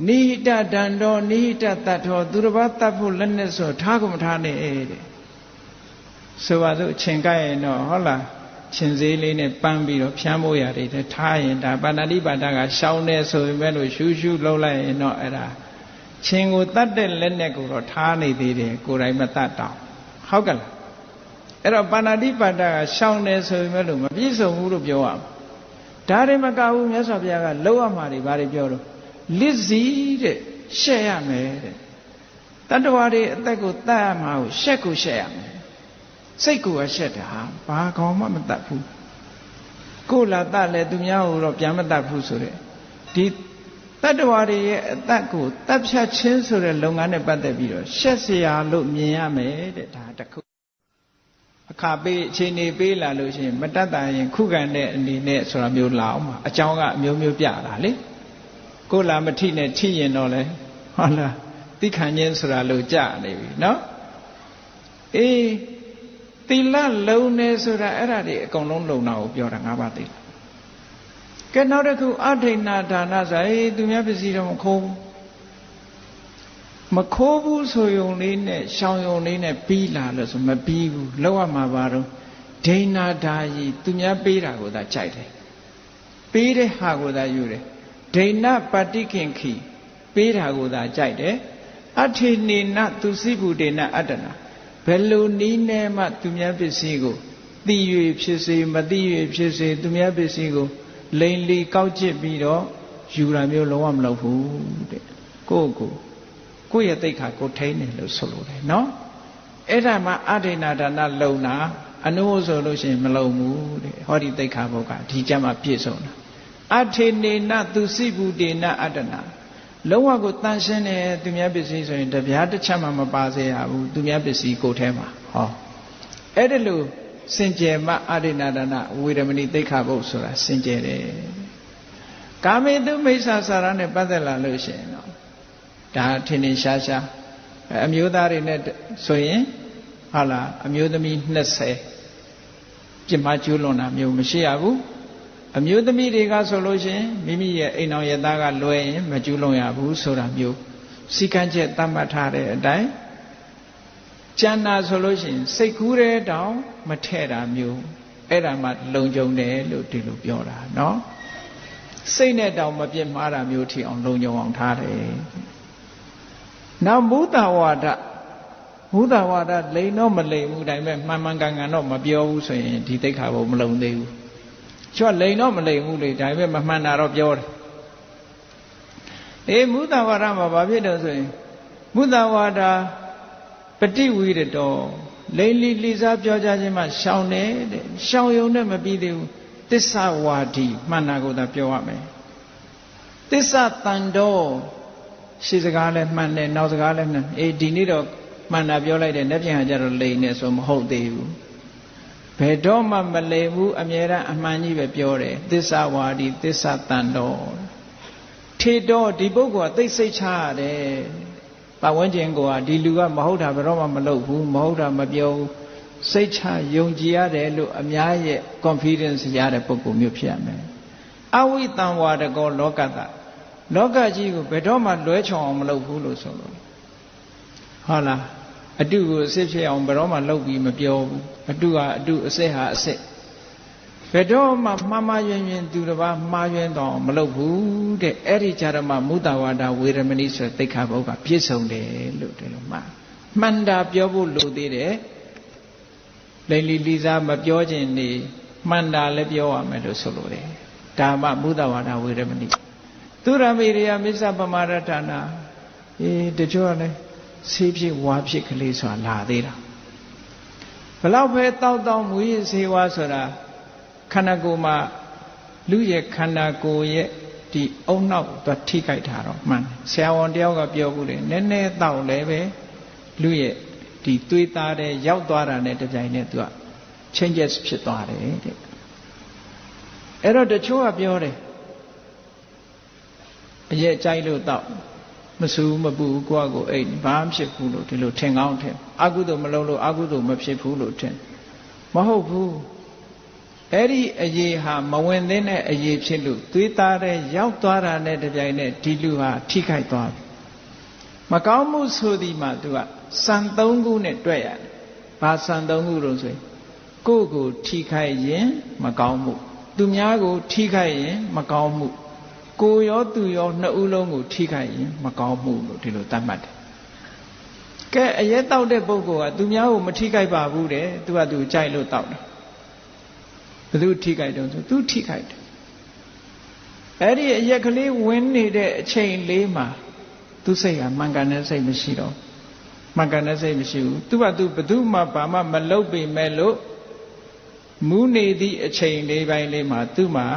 နိဟိတဒံတော်နိဟိတတတ္ထောသူတစ်ပါးတတ်ဖို့လက်နဲ့ဆိုထားကုန်မထားနဲ့တဲ့ဆိုပါစို့အချိန်ကြရင်တော့ဟုတ်လားချင်းစေးလေးနဲ့ပန်းပြီးတော့ဖြန်းဖို့ရတယ်ထားရင်ဒါပါဏာတိပါဒကရှောင်းနေဆိုပေမဲ့လို့ရှူးရှူးလှုပ်လိုက်ရင်တော့အဲ့ဒါချင်းကိုတတ်တဲ့လက်နဲ့ကိုတော့ထားနေသေးတယ်ကိုယ်တိုင်မတတ်တော့ဟုတ်ကဲ့လားအဲ့တော့ပါဏာတိပါဒကရှောင်းနေဆိုပေမဲ့လို့မပြည့်စုံဘူးလို့ပြောရမှာဒါတွေမကဘူးမြတ်စွာဘုရားကလှုပ်ရမှာတွေဘာတွေပြောတော့လစ်စီတဲ့ရှက်ရမယ်တဲ့တတ္တဝါတွေအသက်ကိုတတ်ရမှာကိုရှက်ကိုရှက်ရမယ်စိတ်ကိုအရှက်တာဘာကောင်မှမတတ်ဘူးကိုယ်လာတတ်လဲသူများကိုတော့ပြန်မတတ်ဘူးဆိုတဲ့ဒီတတ္တဝါတွေရဲ့အသက်ကိုတတ်ဖြတ်ခြင်းဆိုတဲ့လုပ်ငန်းနဲ့ပတ်သက်ပြီးတော့ရှက်เสียလို့မြင်ရမယ်တဲ့ဒါတခုအခါပေးအချိန်နေပေးလာလို့ရှိရင်မတတ်တာရင်ခုခံတဲ့အနေနဲ့ဆိုတာမျိုးလာအောင်ပါအကြောင်းကအမျိုးမျိုးပြတာလေကိုယ်လာမထိနဲ့ထိရင်တော့လေဟုတ်လားသိခံခြင်းဆိုတာလို့ကြနေပြီနော်အေးသီလလုံးနေဆိုတာအဲ့ဒါတွေအကုန်လုံးလုံတာကိုပြောတာ၅ပါးသီလကဲနောက်တစ်ခုအဋိဏဒါနဆိုသူများပစ္စည်းတော့မခိုးဘူးဆိုယုံလေးနဲ့ရှောင်ယုံလေးနဲ့ပြီးလာလို့ဆိုမပြီးဘူးလောက်ရမှာပါတော့ဒိဏဒါယီသူများပေးတာကိုသာကြိုက်တယ်ပေးတဲ့ဟာကိုသာယူတယ်ဒိဏပฏิခင်ခိပေးတာကိုသာကြိုက်တယ်အထေနေနသူစိဗုဒေနအတ္တနာဘယ်လိုနည်းနဲ့မှသူများပစ္စည်းကိုသိ၍ဖြစ်စေမသိ၍ဖြစ်စေသူများပစ္စည်းကိုလိန်လီကောက်ကျစ်ပြီးတော့ယူတာမျိုးလုံးဝမလုပ်ဘူးတဲ့ကိုယ့်ရဲ့သိက္ခာကိုထိန်းတယ်လို့ဆိုလိုတယ်နော်အဲ့ဒါမှအဋိဏဒါနလုံတာအနုဆိုလို့ရှိရင်မလုံဘူးတဲ့ဟောဒီသိက္ခာဘုတ်ကဒီကြမှာပြည့်စုံတာအထေနေနသူစိဗုဒေနအတ္တနာလုံးဝကိုတန်ရှင်းတယ်သူများပစ္စည်းဆိုရင်တပြားတစ်ချက်မှမပါစေရဘူးသူများပစ္စည်းကိုယ်ထဲမှာဟောအဲ့ဒါလို့စင်ကြယ်မှအဋိဏဒါနဝေရမဏိသိက္ခာပုဒ်ဆိုတာစင်ကြယ်တယ်ကာမေတုမိစ္ဆာစာရနဲ့ပတ်သက်လာလို့ရှိရင်တော့ဒါထင်ထင်ရှားရှားအမျိုးသားတွေနဲ့ဆိုရင်ဟ ဟာလားအမျိုးသမီး20ပြစ်မှားကျူးလွန်တာမျိုးမရှိရဘူးအမျိုးသမီးတွေကဆိုလို့ရှိရင်မိမိရဲ့အိမ်တော်ရဲ့သားကလွယ်ရင်မကျူးလွန်ရဘူးဆိုတာမျိုးစီကံချက်သတ်မှတ်ထားတဲ့အတိုင်းကျန်တာဆိုလို့ရှိရင်စိတ်ကူးတဲ့တောင်မထဲ့တာမျိုးအဲ့ဒါမှလုံခြုံတယ်လို့ဒီလိုပြောတာเนาะစိတ်နဲ့တောင်မပြစ်မှားတာမျိုးထိအောင်လုံခြုံအောင်ထားတယ်နောက်မုဒ္ဒဝါဒလိန်တော့မလိန်ဘူးဒါပေမဲ့မှန်မှန်ကန်ကန်တော့မပြောဘူးဆိုရင်ဒီသိက္ခာပုဒ်မလုံသေးဘူးကျွတ်လိန်တော့မလိန်ဘူးလေဒါပေမဲ့မမှန်တာတော့ပြောတယ်မုဒ္ဒဝါဒမှာဘာဖြစ်တော့ဆိုရင်မုဒ္ဒဝါဒပฏิဝိရတောလိန်လီလိစားပြောကြခြင်းမှရှောင်တယ်တဲ့ရှောင်ယုံနဲ့မပြီးသေးဘူးသစ္စာဝါဒီမှန်တာကိုသာပြောရမယ်သစ္စာတန်တော်ရှေ့စကားလည်းမှန်တယ်နောက်စကားလည်းမှန်ဒီနေ့တော့မှန်တာပြောလိုက်တယ်လက်ပြန်ကြတော့လိန်နေဆိုမဟုတ်သေးဘူးဘယ်တော့မှမလိန်ဘူးအမြဲတမ်းအမှန်ကြီးပဲပြောတယ်သစ္စာဝါဒီသစ္စာတန်တော်ထေတော်ဒီပုဂ္ဂိုလ်ကသိစိတ်ချရတယ်ပတ်ဝန်းကျင်ကဒီလူကမဟုတ်တာဘယ်တော့မှမလုပ်ဘူးမဟုတ်တာမပြောဘူးစိတ်ချယုံကြည်ရတယ်လို့အများရဲ့ confidence ရတဲ့ပုဂ္ဂိုလ်မျိုးဖြစ်ရမယ်အဝိတံဝါဒကောလောကတလောကကြီးကိုဘယ်တော့မှလွဲချော်အောင်မလုပ်ဘူးလို့ဆိုလို့ဟုတ်လားအတုကိုအစစ်ဖြစ်အောင်ဘယ်တော့မှလုပ်ပြီးမပြောဘူးအတုကအတုအစစ်ဟာအစစ်ဘယ်တော့မှမှားမှားယွင်းယွင်းသူတစ်ပါးမှားယွင်းတော့မလုပ်ဘူးတဲ့အဲ့ဒီကြရမမုဒ္ဒဝါဒဝေရမဏိဆိုတဲ့သိက္ခာပုဒ်ကပြည့်စုံတယ်လို့ဒီလိုမှန်တာပြောဖို့လိုသေးတယ်လိန်လီလီစားမပြောခြင်းနေမှန်တာလည်းပြောရမယ်လို့ဆိုလိုတယ်ဒါမှမုဒ္ဒဝါဒဝေရမဏိသူရမေရိယမစ္ဆပမာရဌာနာတချို့ကလည်းဆေးဖြစ်ဝါဖြစ်ကလေးဆိုတာလာသေးတာဘလောက်ပဲတောက်မူရစေဝါဆိုတာခန္ဓာကိုယ်မှာလူရဲ့ခန္ဓာကိုယ်ရဲ့ဒီအုံနောက်သွားထိခိုက်တာတော့မှန်တယ်ဆရာဝန်တယောက်ကပြောဘူးလေနည်းနည်းတောက်လည်းပဲလူရဲ့ဒီသွေးသားတဲ့ရောက်သွားတာနဲ့တပြိုင်နက်သူက changes ဖြစ်သွားတယ်တဲ့အဲ့တော့တချို့ကပြောတယ်အရက်ကြိုက်လို့တောက်မဆူမပူကိုယ့်ကိုအိတ်ဘာမှဖြစ်ဘူးလို့ဒီလိုထင်ကောင်းထင်အကုသိုလ်မလုပ်လို့အကုသိုလ်မဖြစ်ဘူးလို့ထင်မဟုတ်ဘူးအဲ့ဒီအရေးဟာမဝင်သင့်တဲ့အရေးဖြစ်လို့သွေးသားတဲ့ရောက်သွားတာနဲ့တပြိုင်နက်ဒီလူဟာထိခိုက်သွားပြီမကောင်းမှုဆိုသည်မှာသူကစံ3ခုနဲ့တွက်ရတယ်ဘာစံ3ခုလို့ဆိုရင်ကိုယ့်ကိုထိခိုက်ရင်မကောင်းမှုသူများကိုထိခိုက်ရင်မကောင်းမှုကိုရောသူရောနှစ်ဦးလုံးကိုထိခိုက်ရင်မကောင်းမှုလို့ဒီလိုသတ်မှတ်တယ်ကဲအရက်တောက်တဲ့ပုဂ္ဂိုလ်ကသူများကိုမထိခိုက်ပါဘူးတဲ့သူကသူကြိုက်လို့တောက်တယ်ဘယ်သူထိခိုက်တော့ဆိုသူထိခိုက်တယ်အဲ့ဒီအရက်ကလေးဝင်နေတဲ့အချိန်လေးမှာသူစိတ်ကမှန်ကန်တဲ့စိတ်မရှိတော့မှန်ကန်တဲ့စိတ်မရှိဘူးသူကသူဘယ်သူမှဘာမှမလုပ်ပေမဲ့လို့မူးနေသည့်အချိန်လေးပိုင်းလေးမှာသူ့မှာ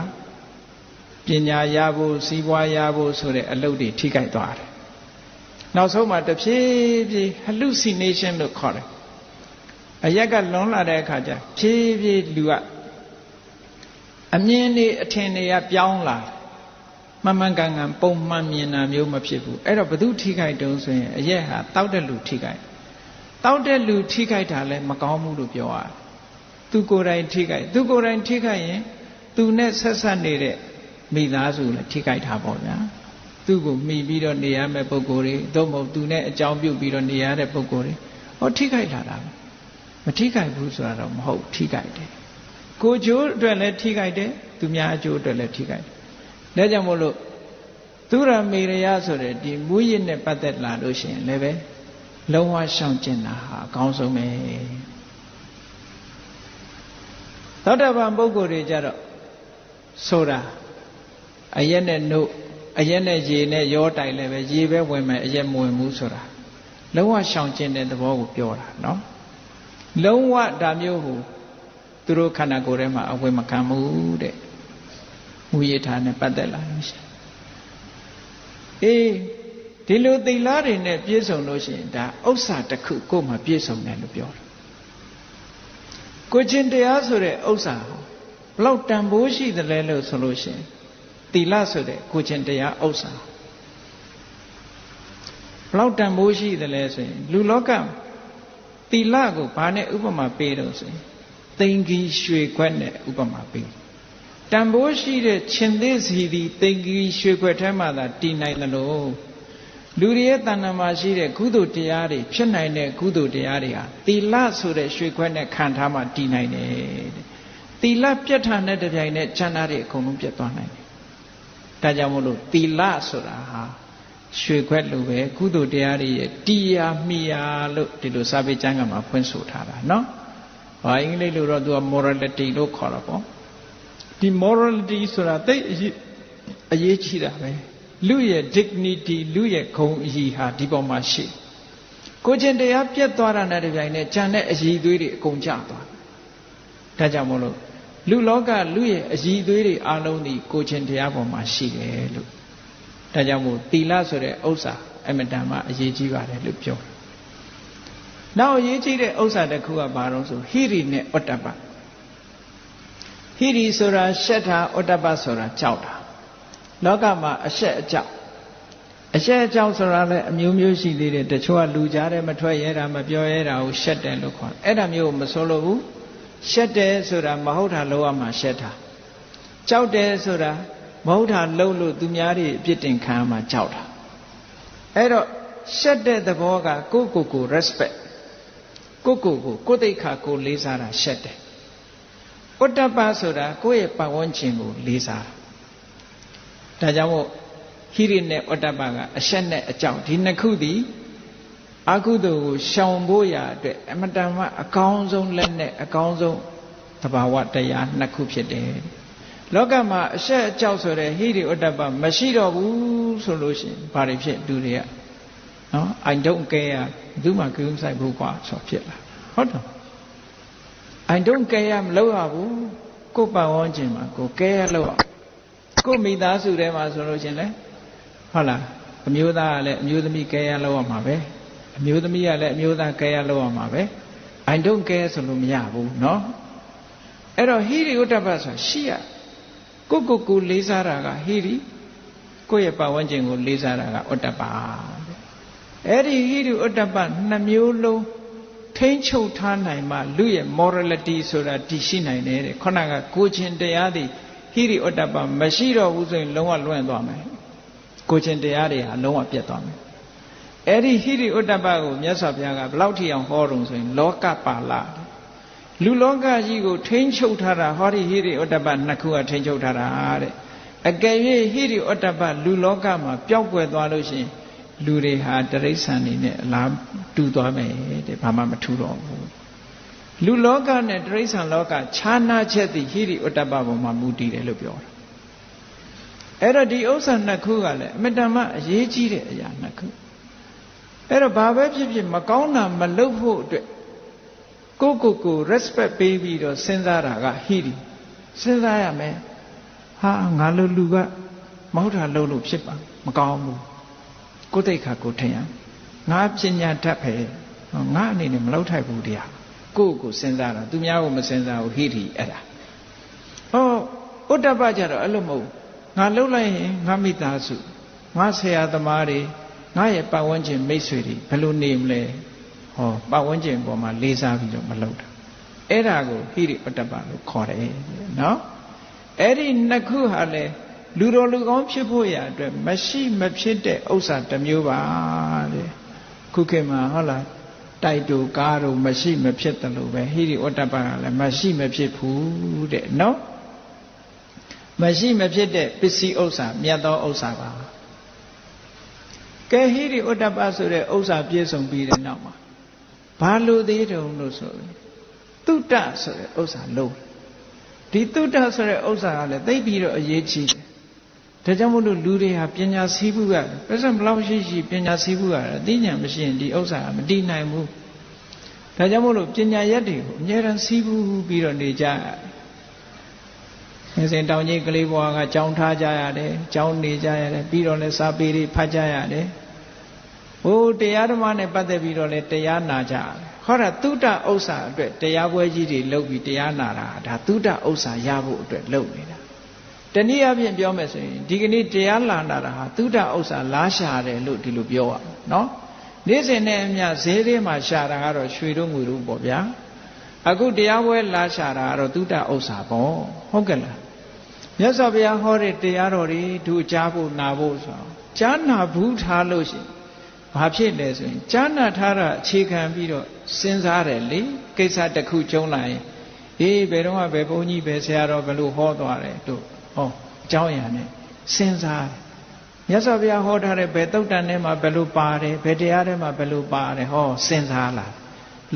ပညာရဖို့စီးပွားရဖို့ဆိုတဲ့အလုပ်တွေထိခိုက်သွားတယ်နောက်ဆုံးမှာတဖြည်းဖြည်း hallucination လို့ခေါ်တယ်အရက်ကလွန်လာတဲ့အခါကျဖြည်းဖြည်းလူကအမြင်တွေအထင်တွေကပြောင်းလာမှန်မှန်ကန်ကန်ပုံမှန်မြင်တာမျိုးမဖြစ်ဘူးအဲ့တော့ဘယ်သူထိခိုက်တုံးဆိုရင်အရက်ဟာတောက်တဲ့လူထိခိုက်တောက်တဲ့လူထိခိုက်တာလည်းမကောင်းဘူးလို့ပြောရတယ်သူကိုယ်တိုင်ထိခိုက်သူကိုယ်တိုင်ထိခိုက်ရင်သူနဲ့ဆက်ဆက်နေတဲ့မိသားစုလည်းထိခိုက်တာပေါ့ဗျာသူ့ကိုမှီပြီးတော့နေရမယ့်ပုဂ္ဂိုလ်တွေသို့မဟုတ်သူနဲ့အကြောင်းပြုပြီးတော့နေရတဲ့ပုဂ္ဂိုလ်တွေဟောထိခိုက်လာတာမထိခိုက်ဘူးဆိုတာတော့မဟုတ်ထိခိုက်တယ်ကိုကျိုးအတွက်လည်းထိခိုက်တယ်သူများအကျိုးအတွက်လည်းထိခိုက်တယ်ဒါကြောင့်မို့လို့သူရမေရယဆိုတဲ့ဒီမူရစ်နဲ့ပတ်သက်လာလို့ရှိရင်လည်းပဲလုံးဝရှောင်ကျင်တာဟာအကောင်းဆုံးပဲသောတာပန်ပုဂ္ဂိုလ်တွေကြတော့ဆိုတာအရက်နဲ့နှုတ်အရက်နဲ့ရေနဲ့ရောတိုင်လည်းပဲရေပဲဝင်မယ်အရက်မဝင်ဘူးဆိုတာလုံးဝရှောင်ကျင်တဲ့သဘောကိုပြောတာနော်လုံးဝဒါမျိုးကိုသူတို့ခန္ဓာကိုယ်ထဲမှာအဝေမခံဘူးတဲ့မူရထားနဲ့ပတ်သက်လာလို့ရှိရင်ဒီလိုသီလတွေနဲ့ပြည့်စုံလို့ရှိရင်ဒါဥစ္စာတစ်ခုကိုယ်မှာပြည့်စုံတယ်လို့ပြောတယ်ကိုချင်းတရားဆိုတဲ့ဥစ္စာဘလောက်တန်ဖိုးရှိသလဲလို့ဆိုလို့ရှိရင်သီလဆိုတဲ့ကိုချင်းတရားဥစ္စာဘလောက်တန်ဖိုးရှိသလဲဆိုရင်လူလောက သီလကိုဘာနဲ့ဥပမာပေးတော့ဆိုရင်သိင်္ဂီရွှေခွက်နဲ့ဥပမာပေးတန်ဖိုးရှိတဲ့ရှင်သေးစီသည်သိင်္ဂီရွှေခွက်ထဲမှာသာတည်နိုင်တယ်လို့လူတွေရဲ့တဏ္ဍာမှာရှိတဲ့ကုသိုလ်တရားတွေဖြစ်နိုင်တဲ့ကုသိုလ်တရားတွေဟာသီလဆိုတဲ့ရွှေခွက်နဲ့ခံထားမှတည်နိုင်တယ်တဲ့သီလပြတ်ထားတဲ့ကြိုင်နဲ့ချမ်းသာတွေအကုန်လုံးပြတ်သွားနိုင်တယ်ဒါကြောင့်မို့လို့သီလဆိုတာဟာရွှေခွက်လိုပဲကုသိုလ်တရားတွေရဲ့တရားမိယာလို့ဒီလိုစာပေကျမ်းကမှာဖွင့်ဆိုထားတာနော်။အင်္ဂလိပ်လိုတော့သူက morality လို့ခေါ်တာပေါ့။ဒီ morality ဆိုတာသိအရေးကြီးတာပဲ။လူရဲ့ dignity လူရဲ့ဂုဏ်အရေးဟာဒီပေါ်မှာရှိ။ကိုချင်းတရားပြတ်သွားတာနဲ့တပြိုင်နက်ကြံတဲ့အရေးသွေးတွေအကုန်ကျသွား။ဒါကြောင့်မို့လို့လူလောကလူရဲ့အရေးသွေးတွေအလုံးဒီကိုချင်းတရားပေါ်မှာရှိတယ်လို့ဒါကြောင့်မို့သီလဆိုတဲ့ဥစ္စာအမတန်မှအရေးကြီးပါတယ်လို့ပြောတယ်။နောက်အရေးကြီးတဲ့ဥစ္စာတစ်ခုကဘာလို့ဆိုဟိရိနဲ့ဩတ္တပဟိရိဆိုတာရှက်တာဩတ္တပဆိုတာကြောက်တာလောကမှာအရှက်အကြောက်ဆိုတာလည်းအမျိုးမျိုးရှိသေးတယ်တချို့ကလူကြားတယ်မထွက်ရဲတာမပြောရဲတာကိုရှက်တယ်လို့ခေါ်တယ်အဲ့ဒါမျိုးကိုမဆိုလို့ဘူးရှက်တယ်ဆိုတာမဟုတ်တာလောကမှာရှက်တာကြောက်တယ်ဆိုတာမဟုတ်တာလှုပ်လို့သူများတွေအပြစ်တင်ခံရမှာကြောက်တာအဲ့တော့ရှက်တဲ့သဘောကကိုယ့်ကိုယ် respect ကိုယ့်သိက္ခာကိုလေးစားတာရှက်တယ်ဩတ္တပဆိုတာကိုယ့်ရဲ့ပတ်ဝန်းကျင်ကိုလေးစားတာဒါကြောင့်မို့ဟိရိနဲ့ဩတ္တပကအရှက်နဲ့အကြောက်ဒီနှစ်ခုသည်အကုသိုလ်ကိုရှောင်ဖို့ရာအတွက်အမတန်မှအကောင်းဆုံးလက်နဲ့အကောင်းဆုံးသဘာဝတရားနှစ်ခုဖြစ်တယ်လောကမှာအရှက်အကြောက်ဆိုတဲ့ဟိရိဩတ္တပမရှိတော့ဘူးဆိုလို့ရှိရင်ဘာတွေဖြစ်လူတွေကနော် I don't care ဘူးမှကိစ္စဘူးကွာဆိုဖြစ်လာဟုတ်တယ် I don't care မလုပ်ရဘူးကိုယ်ပတ်ဝန်းကျင်မှာကိုယ် care လုပ်ရကိုယ်မိသားစုထဲမှာဆိုလို့ရှိရင်လေဟုတ်လားအမျိုးသားကလည်းအမျိုးသမီး care လုပ်ရမှာပဲအမျိုးသမီးကလည်းအမျိုးသား care လုပ်ရမှာပဲ I don't care ဆိုလို့မရဘူးနော်အဲ့တော့ဟိရိဩတ္တပဆိုတာရှိရကိုလေးစားတာကဟိရိကိုယ့်ရဲ့ပတ်ဝန်းကျင်ကိုလေးစားတာကဩတ္တပအဲ့ဒီဟိရိဩတ္တပနှစ်မျိုးလုံးထိမ့်ချုပ်ထားနိုင်မှလူရဲ့ morality ဆိုတာတည်ရှိနိုင်တယ်တဲ့ခုနကကိုချင်းတရားတွေဟိရိဩတ္တပမရှိတော့ဘူးဆိုရင်လုံးဝလွင့်သွားမယ်ကိုချင်းတရားတွေဟာလုံးဝပြတ်သွားမယ်အဲ့ဒီဟိရိဩတ္တပကိုမြတ်စွာဘုရားကဘယ်လောက်ထိအောင်ဟောတုံဆိုရင်လောကပါဠိလူလောကကြီးကိုထိမ့်ချုပ်ထားတာဟောဒီဟိရိဩတ္တပနှစ်ခုကထိမ့်ချုပ်ထားတာတဲ့အကယ်၍ဟိရိဩတ္တပလူလောကမှာပျောက်ကွယ်သွားလို့ရှိရင်လူတွေဟာတိရစ္ဆာန်တွေနဲ့အလားတူသွားမယ်တဲ့ဘာမှမထူတော့ဘူးလူလောကနဲ့တိရစ္ဆာန်လောကခြားနာချက်သည်ဟိရိဩတ္တပပေါ်မှာမူတည်တယ်လို့ပြောတာအဲ့တော့ဒီဥစ္စာနှစ်ခုကလည်းအမြဲတမ်းအရေးကြီးတဲ့အရာနှစ်ခုအဲ့တော့ဘာပဲဖြစ်ဖြစ်မကောင်းတာမလုပ်ဖို့အတွက်ကို respect ပေးပြီးတော့စဉ်းစားတာကဟိရိစဉ်းစားရမယ်ဟာငါလိုလူကမဟုတ်တာလုပ်လို့ဖြစ်ပါမကောင်းဘူးကိုယ်သိက္ခာကိုထင်ရငါပညာတတ်ပဲငါအနေနဲ့မလုပ်ထိုက်ဘူးတရားကိုစဉ်းစားတာသူများကိုမစဉ်းစားဘူးဟိရိအဲ့ဒါဩတ္တပကြတော့အဲ့လိုမဟုတ်ငါလှုပ်လိုက်ရင်ငါမိသားစုငါဆရာသမားတွေငါရဲ့ပတ်ဝန်းကျင်မိတ်ဆွေတွေဘယ်လိုနေမလဲပတ်ဝန်းကျင်ပေါ်မှာလေးစားပြီးတော့မလုပ်တာအဲ့ဒါကိုဟိရိဩတ္တပလို့ခေါ်တယ်နော်အဲ့ဒီနှစ်ခုဟာလေလူတော်လူကောင်းဖြစ်ဖို့ရာအတွက်မရှိမဖြစ်တဲ့ဥစ္စာတစ်မျိုးပါတဲ့ခုခေတ်မှာဟုတ်လားတိုက်တူကားတို့မရှိမဖြစ်တယ်လို့ပဲဟိရိဩတ္တပကလည်းမရှိမဖြစ်ဘူးတဲ့နော်မရှိမဖြစ်တဲ့ပစ္စည်းဥစ္စာမြတ်သောဥစ္စာပါကဲဟိရိဩတ္တပဆိုတဲ့ဥစ္စာပြည့်စုံပြီးတဲ့နောက်မှာဘာလို့သေးတုံလို့ဆိုရင်သုတ္တဆိုတဲ့ဥစ္စာလုံးဒီသုတ္တဆိုတဲ့ဥစ္စာကလည်းသိပြီးတော့အရေးကြီးတယ်ဒါကြောင့်မို့လို့လူတွေဟာပညာစည်းမှုရတယ်ပြဿနာဘလောက်ရှိပညာစည်းမှုရတယ်အသိဉာဏ်မရှိရင်ဒီဥစ္စာကမတည်နိုင်ဘူးဒါကြောင့်မို့လို့ပညာရက်တွေကိုအများရန်စည်းမှုပြီးတော့နေကြရတယ်စဉ်တောင်ကြီးကလေးဘွားကကြောင်းထားကြရတယ်ကြောင်းနေကြရတယ်ပြီးတော့လည်းစာပေတွေဖတ်ကြရတယ်ဟိုတရားဓမ္မနဲ့ပတ်သက်ပြီးတော့လည်းတရားနာကြရတယ်ဟောတာသုတ္တဥစ္စာအတွက်တရားပွဲကြီးတွေလုပ်ပြီးတရားနာတာဒါသုတ္တဥစ္စာရဖို့အတွက်လုပ်နေတာတနည်းအားဖြင့်ပြောမယ်ဆိုရင်ဒီကနေ့တရားလာနာတာဟာသုတ္တဥစ္စာလားရှာတယ်လို့ဒီလိုပြောရအောင်နော် နေ့စဉ်နဲ့အမျှဈေးထဲမှာရှာတာကတော့ရွှေတို့ငွေတို့ပေါ့ဗျာအခုတရားပွဲလာရှာတာကတော့သုတဥစ္စာပေါ့ဟုတ်ကဲ့လားမြတ်စွာဘုရားဟောတဲ့တရားတော်တွေသူကြားဖို့နာဖို့ဆိုတော့ကြားနာဘူးထားလို့ရှိရင်ဘာဖြစ်လဲဆိုရင်ကြားနာထားတာအခြေခံပြီးတော့စဉ်းစားတယ်လေကိစ္စတစ်ခုကျုံးလာရင်အေးဘယ်တော့မှဘယ်ဘုန်းကြီးဘယ်ဆရာတော်ဘယ်လိုဟောသွားတယ်တို့ဟောအကြောင်းအရာနဲ့စဉ်းစားတယ်မြတ်စွာဘုရားဟောထားတဲ့ဘယ်သုတ်တန်ထဲမှာဘယ်လိုပါတယ်ဘယ်တရားထဲမှာဘယ်လိုပါတယ်ဟောစဉ်းစားလာ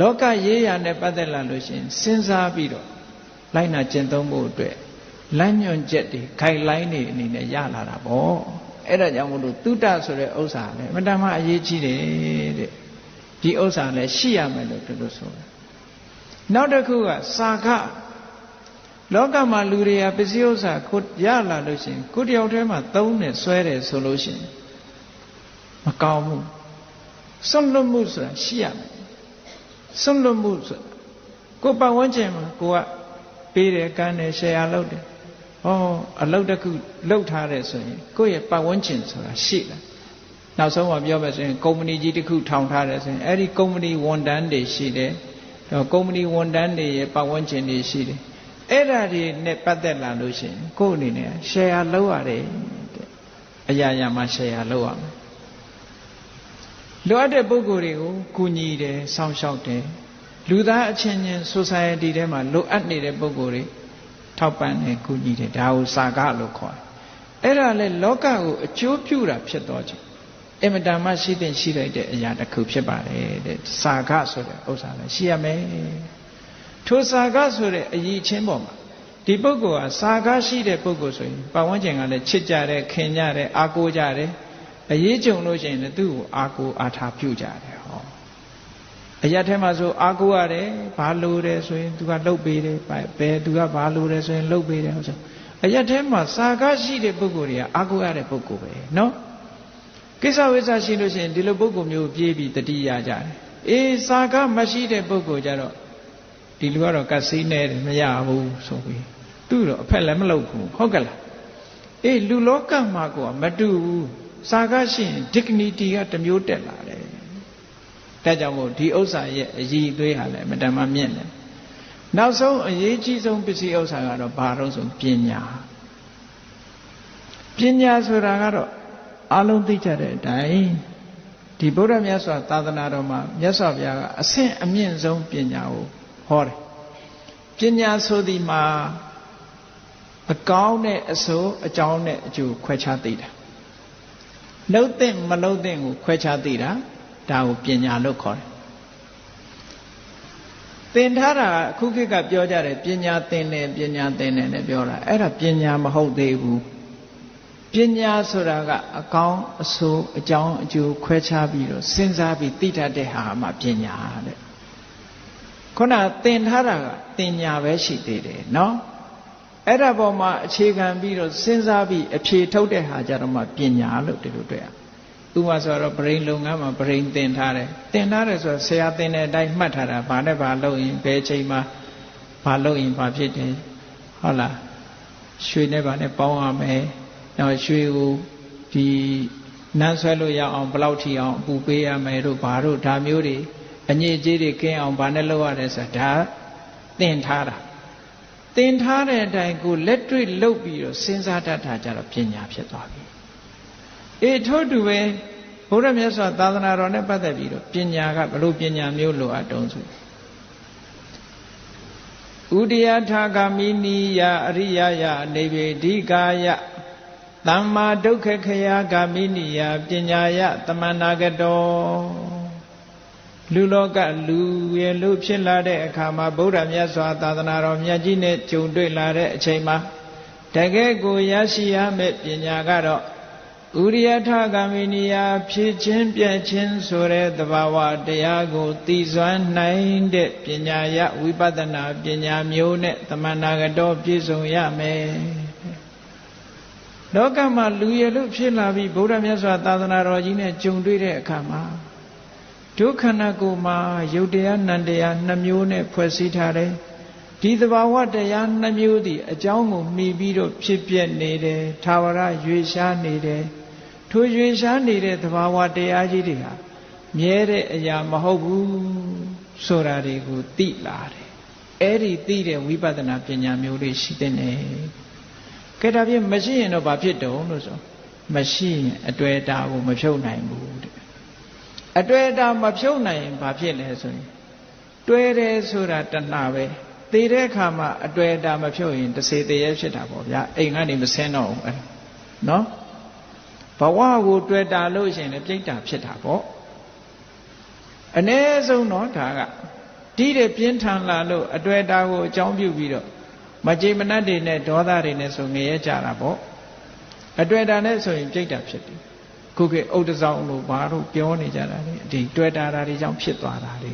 လောကရေးရာနဲ့ပတ်သက်လာလို့ရှိရင်စဉ်းစားပြီးတော့လိုက်နာကျင့်သုံးဖို့အတွက်လမ်းညွှန်ချက်တွေ guideline တွေအနေနဲ့ရလာတာပေါ့အဲ့ဒါကြောင့်မို့လို့သုတဆိုတဲ့ဥစ္စာလည်းအမှန်တမ်းအရေးကြီးတယ်တဲ့ဒီဥစ္စာလည်းရှိရမယ်လို့သူတို့ဆိုတာနောက်တစ်ခုကစာခလောကမှာလူတွေကပစ္စည်းဥစ္စာကိုရလာလို့ရှိရင်ကိုတယောက်တည်းမှာသုံးတယ်ဆွဲတယ်ဆိုလို့ရှိရင်မကောင်းဘူးစွန့်လွတ်မှုဆိုတာရှိရမယ်စွန့်လွတ်မှုဆိုတာကိုပတ်ဝန်းကျင်မှာကိုကပေးတယ်ကမ်းတယ်ရှယ်ယာလုပ်တယ်ဟောအလုပ်တစ်ခုလုပ်ထားတယ်ဆိုရင်ကိုယ့်ရဲ့ပတ်ဝန်းကျင်ဆိုတာရှိတယ်နောက်ဆုံးမှပြောမယ်ဆိုရင်ကုမ္ပဏီကြီးတစ်ခုထောင်ထားတယ်ဆိုရင်အဲ့ဒီကုမ္ပဏီဝန်ထမ်းတွေရှိတယ်ကုမ္ပဏီဝန်ထမ်းတွေရဲ့ပတ်ဝန်းကျင်တွေရှိတယ်အဲ့ဒါတွေနဲ့ပတ်သက်လာလို့ရှိရင်ကိုယ့်အနေနဲ့ရှယ်ယာလုပ်ရတယ်တဲ့အရာရာမှာရှယ်ယာလုပ်ရမယ်လိုအပ်တဲ့ပုဂ္ဂိုလ်တွေကိုကူညီတယ်စောင့်ရှောက်တယ်လူသားအချင်းချင်း society ထဲမှာလိုအပ်နေတဲ့ပုဂ္ဂိုလ်တွေထောက်ပံ့တယ်ကူညီတယ်ဒါကိုစာကလို့ခေါ်တယ်အဲ့ဒါလေလောကကိုအကျိုးပြုတာဖြစ်တော့ခြင်းအင်မတန်မှရှိတဲ့ရှိလိုက်တဲ့အရာတစ်ခုဖြစ်ပါတယ်တဲ့စာကဆိုတဲ့ဥစ္စာလည်းရှိရမယ်ထိုစာကဆိုတဲ့အရည်ချင်းပေါ်မှာဒီပုဂ္ဂိုလ်ဟာစာကရှိတဲ့ပုဂ္ဂိုလ်ဆိုရင်ပတ်ဝန်းကျင်ကလည်းချစ်ကြတယ်ခင်ကြတယ်အားကိုးကြတယ်အရေးကြုံလို့ရှိရင်လည်းသူ့ကိုအားကိုးအားထားပြုကြတယ်ဟောအရာထဲမှာဆိုအားကိုးရတယ်ဘာလို့တယ်ဆိုရင်သူကလှုပ်ပေးတယ်ဘယ်သူကဘာလို့တယ်ဆိုရင်လှုပ်ပေးတယ်ဟုတ်ဆိုအရာထဲမှာစာကရှိတဲ့ပုဂ္ဂိုလ်တွေကအားကိုးရတဲ့ပုဂ္ဂိုလ်ပဲနော်ကိစ္စဝိစ္စရှိလို့ရှိရင်ဒီလိုပုဂ္ဂိုလ်မျိုးပြေးပြီးတတိယကြတယ်အေးစာကမရှိတဲ့ပုဂ္ဂိုလ်ကြတော့ဒီလူကတော့ကတ်စီးနေတယ်မရဘူးဆိုပြီးသူ့တော့အဖက်လည်းမလုပ်ဘူးဟုတ်ကဲ့လားအေးလူလောကမှာကမတူဘူးစာကရှိရင် dignity ကတစ်မျိုးတက်လာတယ်ဒါကြောင့်မို့ဒီဥစ္စာရဲ့အည်အသွေးဟာလည်းအမှန်တမ်းမြင့်တယ်နောက်ဆုံးအရေးကြီးဆုံးပစ္စည်းဥစ္စာကတော့ဘာလို့ဆိုပညာဆိုတာကတော့အလုံးသိကြတဲ့အတိုင်းဒီဗုဒ္ဓမြတ်စွာသာသနာတော်မှာမြတ်စွာဘုရားကအဆင့်အမြင့်ဆုံးပညာကိုဟောတယ်ပညာဆိုသည်မှာအကောင်းနဲ့အဆိုးအကြောင်းနဲ့အကျိုးခွဲခြားသိတာလှုပ်တဲ့မလှုပ်တဲ့ကိုခွဲခြားသိတာဒါကိုပညာလို့ခေါ်တယ်သင်ထားတာအခုခေတ်ကပြောကြတယ်ပညာသင်တယ်နဲ့ပြောတာအဲ့ဒါပညာမဟုတ်သေးဘူးပညာဆိုတာကအကောင်းအဆိုးအကြောင်းအကျိုးခွဲခြားပြီးတော့စဉ်းစားပြီးသိတတ်တဲ့ဟာမှပညာတဲ့ခုနသင်ထားတာကသင်ညာပဲရှိသေးတယ်နော်အဲ့ဒါပေါ်မှာအခြေခံပြီးတော့စဉ်းစားပြီးအဖြေထုတ်တဲ့ဟာကြတော့မှပညာလို့ဒီလိုတွေ့ရဥပမာဆိုတော့ဗရိန်လုပ်ငန်းမှာဗရိန်သင်ထားတယ်ဆိုတော့ဆရာသင်တဲ့အတိုင်းမှတ်ထားတာဘာနဲ့ဘာလုပ်ရင်ဘယ်ချိန်မှာဘာလုပ်ရင်ဘာဖြစ်တယ်ဟုတ်လားရွှေနဲ့ဘာနဲ့ပေါင်းရမယ်နောက်ရွှေကိုဒီနန်းဆွဲလို့ရအောင်ဘယ်လောက်ထိအောင်အပူပေးရမယ်တို့ဘာတို့ဒါမျိုးတွေအညစ်အကြေးတွေကင်းအောင်ဘာနဲ့လုပ်ရတယ်ဆိုတာဒါသင်ထားတာသင်ထားတဲ့အတိုင်းကိုလက်တွေ့လုပ်ပြီးတော့စဉ်းစားတတ်တာကြတော့ပညာဖြစ်သွားပြီအေးထို့တူပဲဘုရားမြတ်စွာသာသနာတော်နဲ့ပတ်သက်ပြီးတော့ပညာကဘလို့ပညာမျိုးလိုအပ်တုံးဆိုဥဒယထာဂမိနိယအရိယယနေဗေဒိကာယသမ္မာဒုက္ခခယဂမိနိယပညာယသမန္နာကတောလူလောကလူရဲ့လူဖြစ်လာတဲ့အခါမှာဗုဒ္ဓမြတ်စွာသာသနာတော်မြတ်ကြီးနဲ့ကြုံတွေ့လာတဲ့အချိန်မှာတကယ်ကိုရရှိရမယ့်ပညာကတော့ဥရိယထဂမိနိယဖြစ်ခြင်းပြည့်ခြင်းဆိုတဲ့သဘာဝတရားကိုသိစွမ်းနိုင်တဲ့ပညာယဝိပဿနာပညာမျိုးနဲ့သမန္နာကတော်ပြည့်စုံရမယ်လောကမှာလူရလို့ဖြစ်လာပြီးဗုဒ္ဓမြတ်စွာသာသနာတော်ကြီးနဲ့ကြုံတွေ့တဲ့အခါမှာဒုက္ခနာကိုမှာယုတ်တရားနံတရားနှမျိုးနဲ့ဖွဲ့စည်းထားတယ်ဒီသဘာဝတရားနှမျိုးသည်အကြောင်းကိုမှီပြီးတော့ဖြစ်ပြနေတယ်ထာဝရရွေရှားနေတယ်ထိုရွေရှားနေတဲ့သဘာဝတရားကြီးတွေဟာ မြဲတဲ့အရာမဟုတ်ဘူးဆိုတာတွေကိုသိလာတယ်အဲ့ဒီသိတဲ့ဝိပဿနာပညာမျိုးလေးရှိတဲ့နေကဲဒါဖြင့်မရှိရင်တော့ဘာဖြစ်တုံးလို့ဆိုမရှိရင်အတွေ့အတာကိုမဖြုတ်နိုင်ဘူးတဲ့အတွေ့အတာမဖြုတ်နိုင်ရင်ဘာဖြစ်လဲဆိုရင်တွဲတယ်ဆိုတာတဏှာပဲသိတဲ့အခါမှာအတွေ့အတာမဖြုတ်ရင်တစေတရေဖြစ်တာပေါ့ဗျာအိမ်ကနေမဆင်းတော့ဘူးအဲ့နော်ဘဝကိုတွေ့တာလို့ရှိရင်လည်းပြိတ္တာဖြစ်တာပေါ့အ ਨੇ ဆုံးတော့ဒါကတီးတဲ့ပြင်းထန်လာလို့အတွေ့အတာကိုအကြောင်းပြုပြီးတော့မကြေမနတ်တွေနဲ့ဒေါသတွေနဲ့ဆိုငရဲကြတာပေါ့အတွေ့အတာနဲ့ဆိုရင်ပြိတ္တာဖြစ်တယ်ခုခေတ်ဥဒ္ဒဆောင်လို့ဘာလို့ပြောနေကြတာလဲဒီတွေ့တာတွေကြောင့်ဖြစ်သွားတာလေ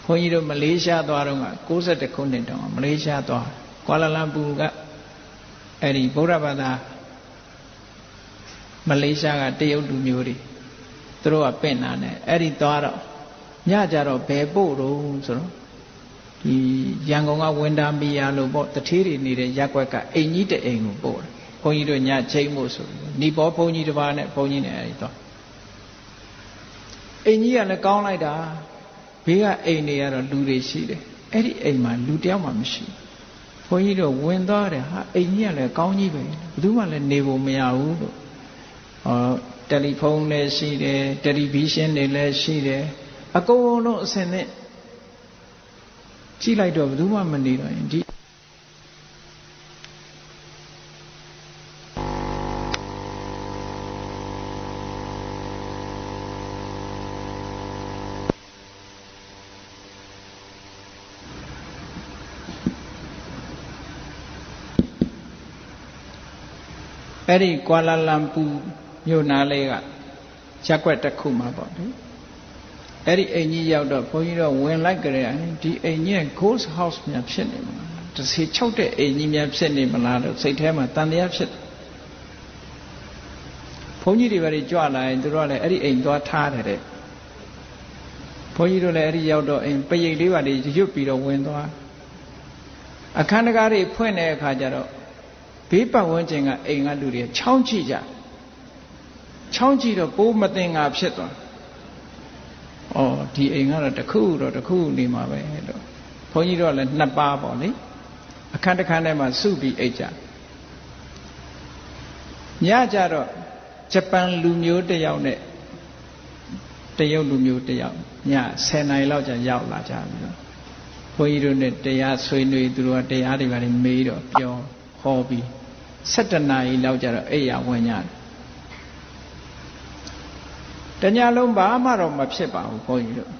ဘုန်းကြီးတို့မလေးရှားသွားတော့က61ခုနှစ်တောင်မလေးရှားသွားကွာလာလမ်ပူကအဲ့ဒီဗုဒ္ဓဘာသာမလေးရှားကတရုတ်လူမျိုးတွေသူတို့ကပင့်တာနဲ့အဲ့ဒီသွားတော့ညကြတော့ဘယ်ပို့တော့ဆိုတော့ဒီရန်ကုန်ကဝင်းတာမီယာလို့ပေါ့တထေးတွေနေတဲ့ရက်ွက်ကအိမ်ကြီးတအိမ်ကိုပို့တယ်ဘုန်းကြီးတို့ညချိန်မို့ဆိုနီဘောဘုန်းကြီးတစ်ပါးနဲ့ဘုန်းကြီးနဲ့အဲ့ဒီသွားအိမ်ကြီးကလည်းကောင်းလိုက်တာဘေးကအိမ်တွေကတော့လူတွေရှိတယ်အဲ့ဒီအိမ်မှာလူတယောက်မှမရှိဘုန်းကြီးတို့ဝင်သွားတယ်ဟာအိမ်ကြီးကလည်းကောင်းကြီးပဲဘယ်သူမှလည်းနေဖို့မရဘူးလို့တယ်လီဖုန်းလည်းရှိတယ်တယ်လီဗီရှင်းတွေလည်းရှိတယ်အကုန်လုံးအစင်နဲ့ကြည့်လိုက်တော့ဘယ်သူမှမနေတော့ရင်ဒီအဲ့ဒီကွာလာလမ်ပူမြို့နာလေးကရက်ွက်တစ်ခုမှာပေါ့လေအဲ့ဒီအိမ်ကြီးရောက်တော့ဘုန်းကြီးတို့ဝင်လိုက်ကြတယ်ဒီအိမ်ကြီးက ghost house များဖြစ်နေမလားတစေချုပ်တဲ့အိမ်ကြီးများဖြစ်နေမလားလို့စိတ်ထဲမှာတန်တရားဖြစ်တယ်ဘုန်းကြီးတွေဘာတွေကြွလာရင်သူတို့ကလည်းအဲ့ဒီအိမ်သွားထားတယ်တဲ့ဘုန်းကြီးတို့လည်းအဲ့ဒီရောက်တော့အိမ်ပရိတ်လေးပါတွေရွတ်ပြီးတော့ဝင်သွားအခန်းတကားတွေဖွင့်တဲ့အခါကျတော့ဘေးပတ်ဝန်းကျင်ကအိမ်ကလူတွေချောင်းကြည့်ကြချောင်းကြည့်တော့ပိုးမတင်ငါဖြစ်သွားဒီအိမ်ကတော့တစ်ခုနေမှာပဲလို့ဘုန်းကြီးတို့ကလည်းနှစ်ပါးပေါ့လေအခန်းတစ်ခန်းထဲမှာစုပြီးအိတ်ကြညကြတော့ဂျပန်လူမျိုးတစ်ယောက်နဲ့တရုတ်လူမျိုးတစ်ယောက်ည10နာရီလောက်ကြာရောက်လာကြပြီတော့ဘုန်းကြီးတို့နဲ့တရားဆွေးနွေးသူတို့ကတရားတွေပါနေမေးတော့ပြောဟောပြီး17နာရီလောက်ကြာတော့အိယာဝင်ကြတယ်တညလုံးဘာမှတော့မဖြစ်ပါဘူးဘုန်းကြီးတို့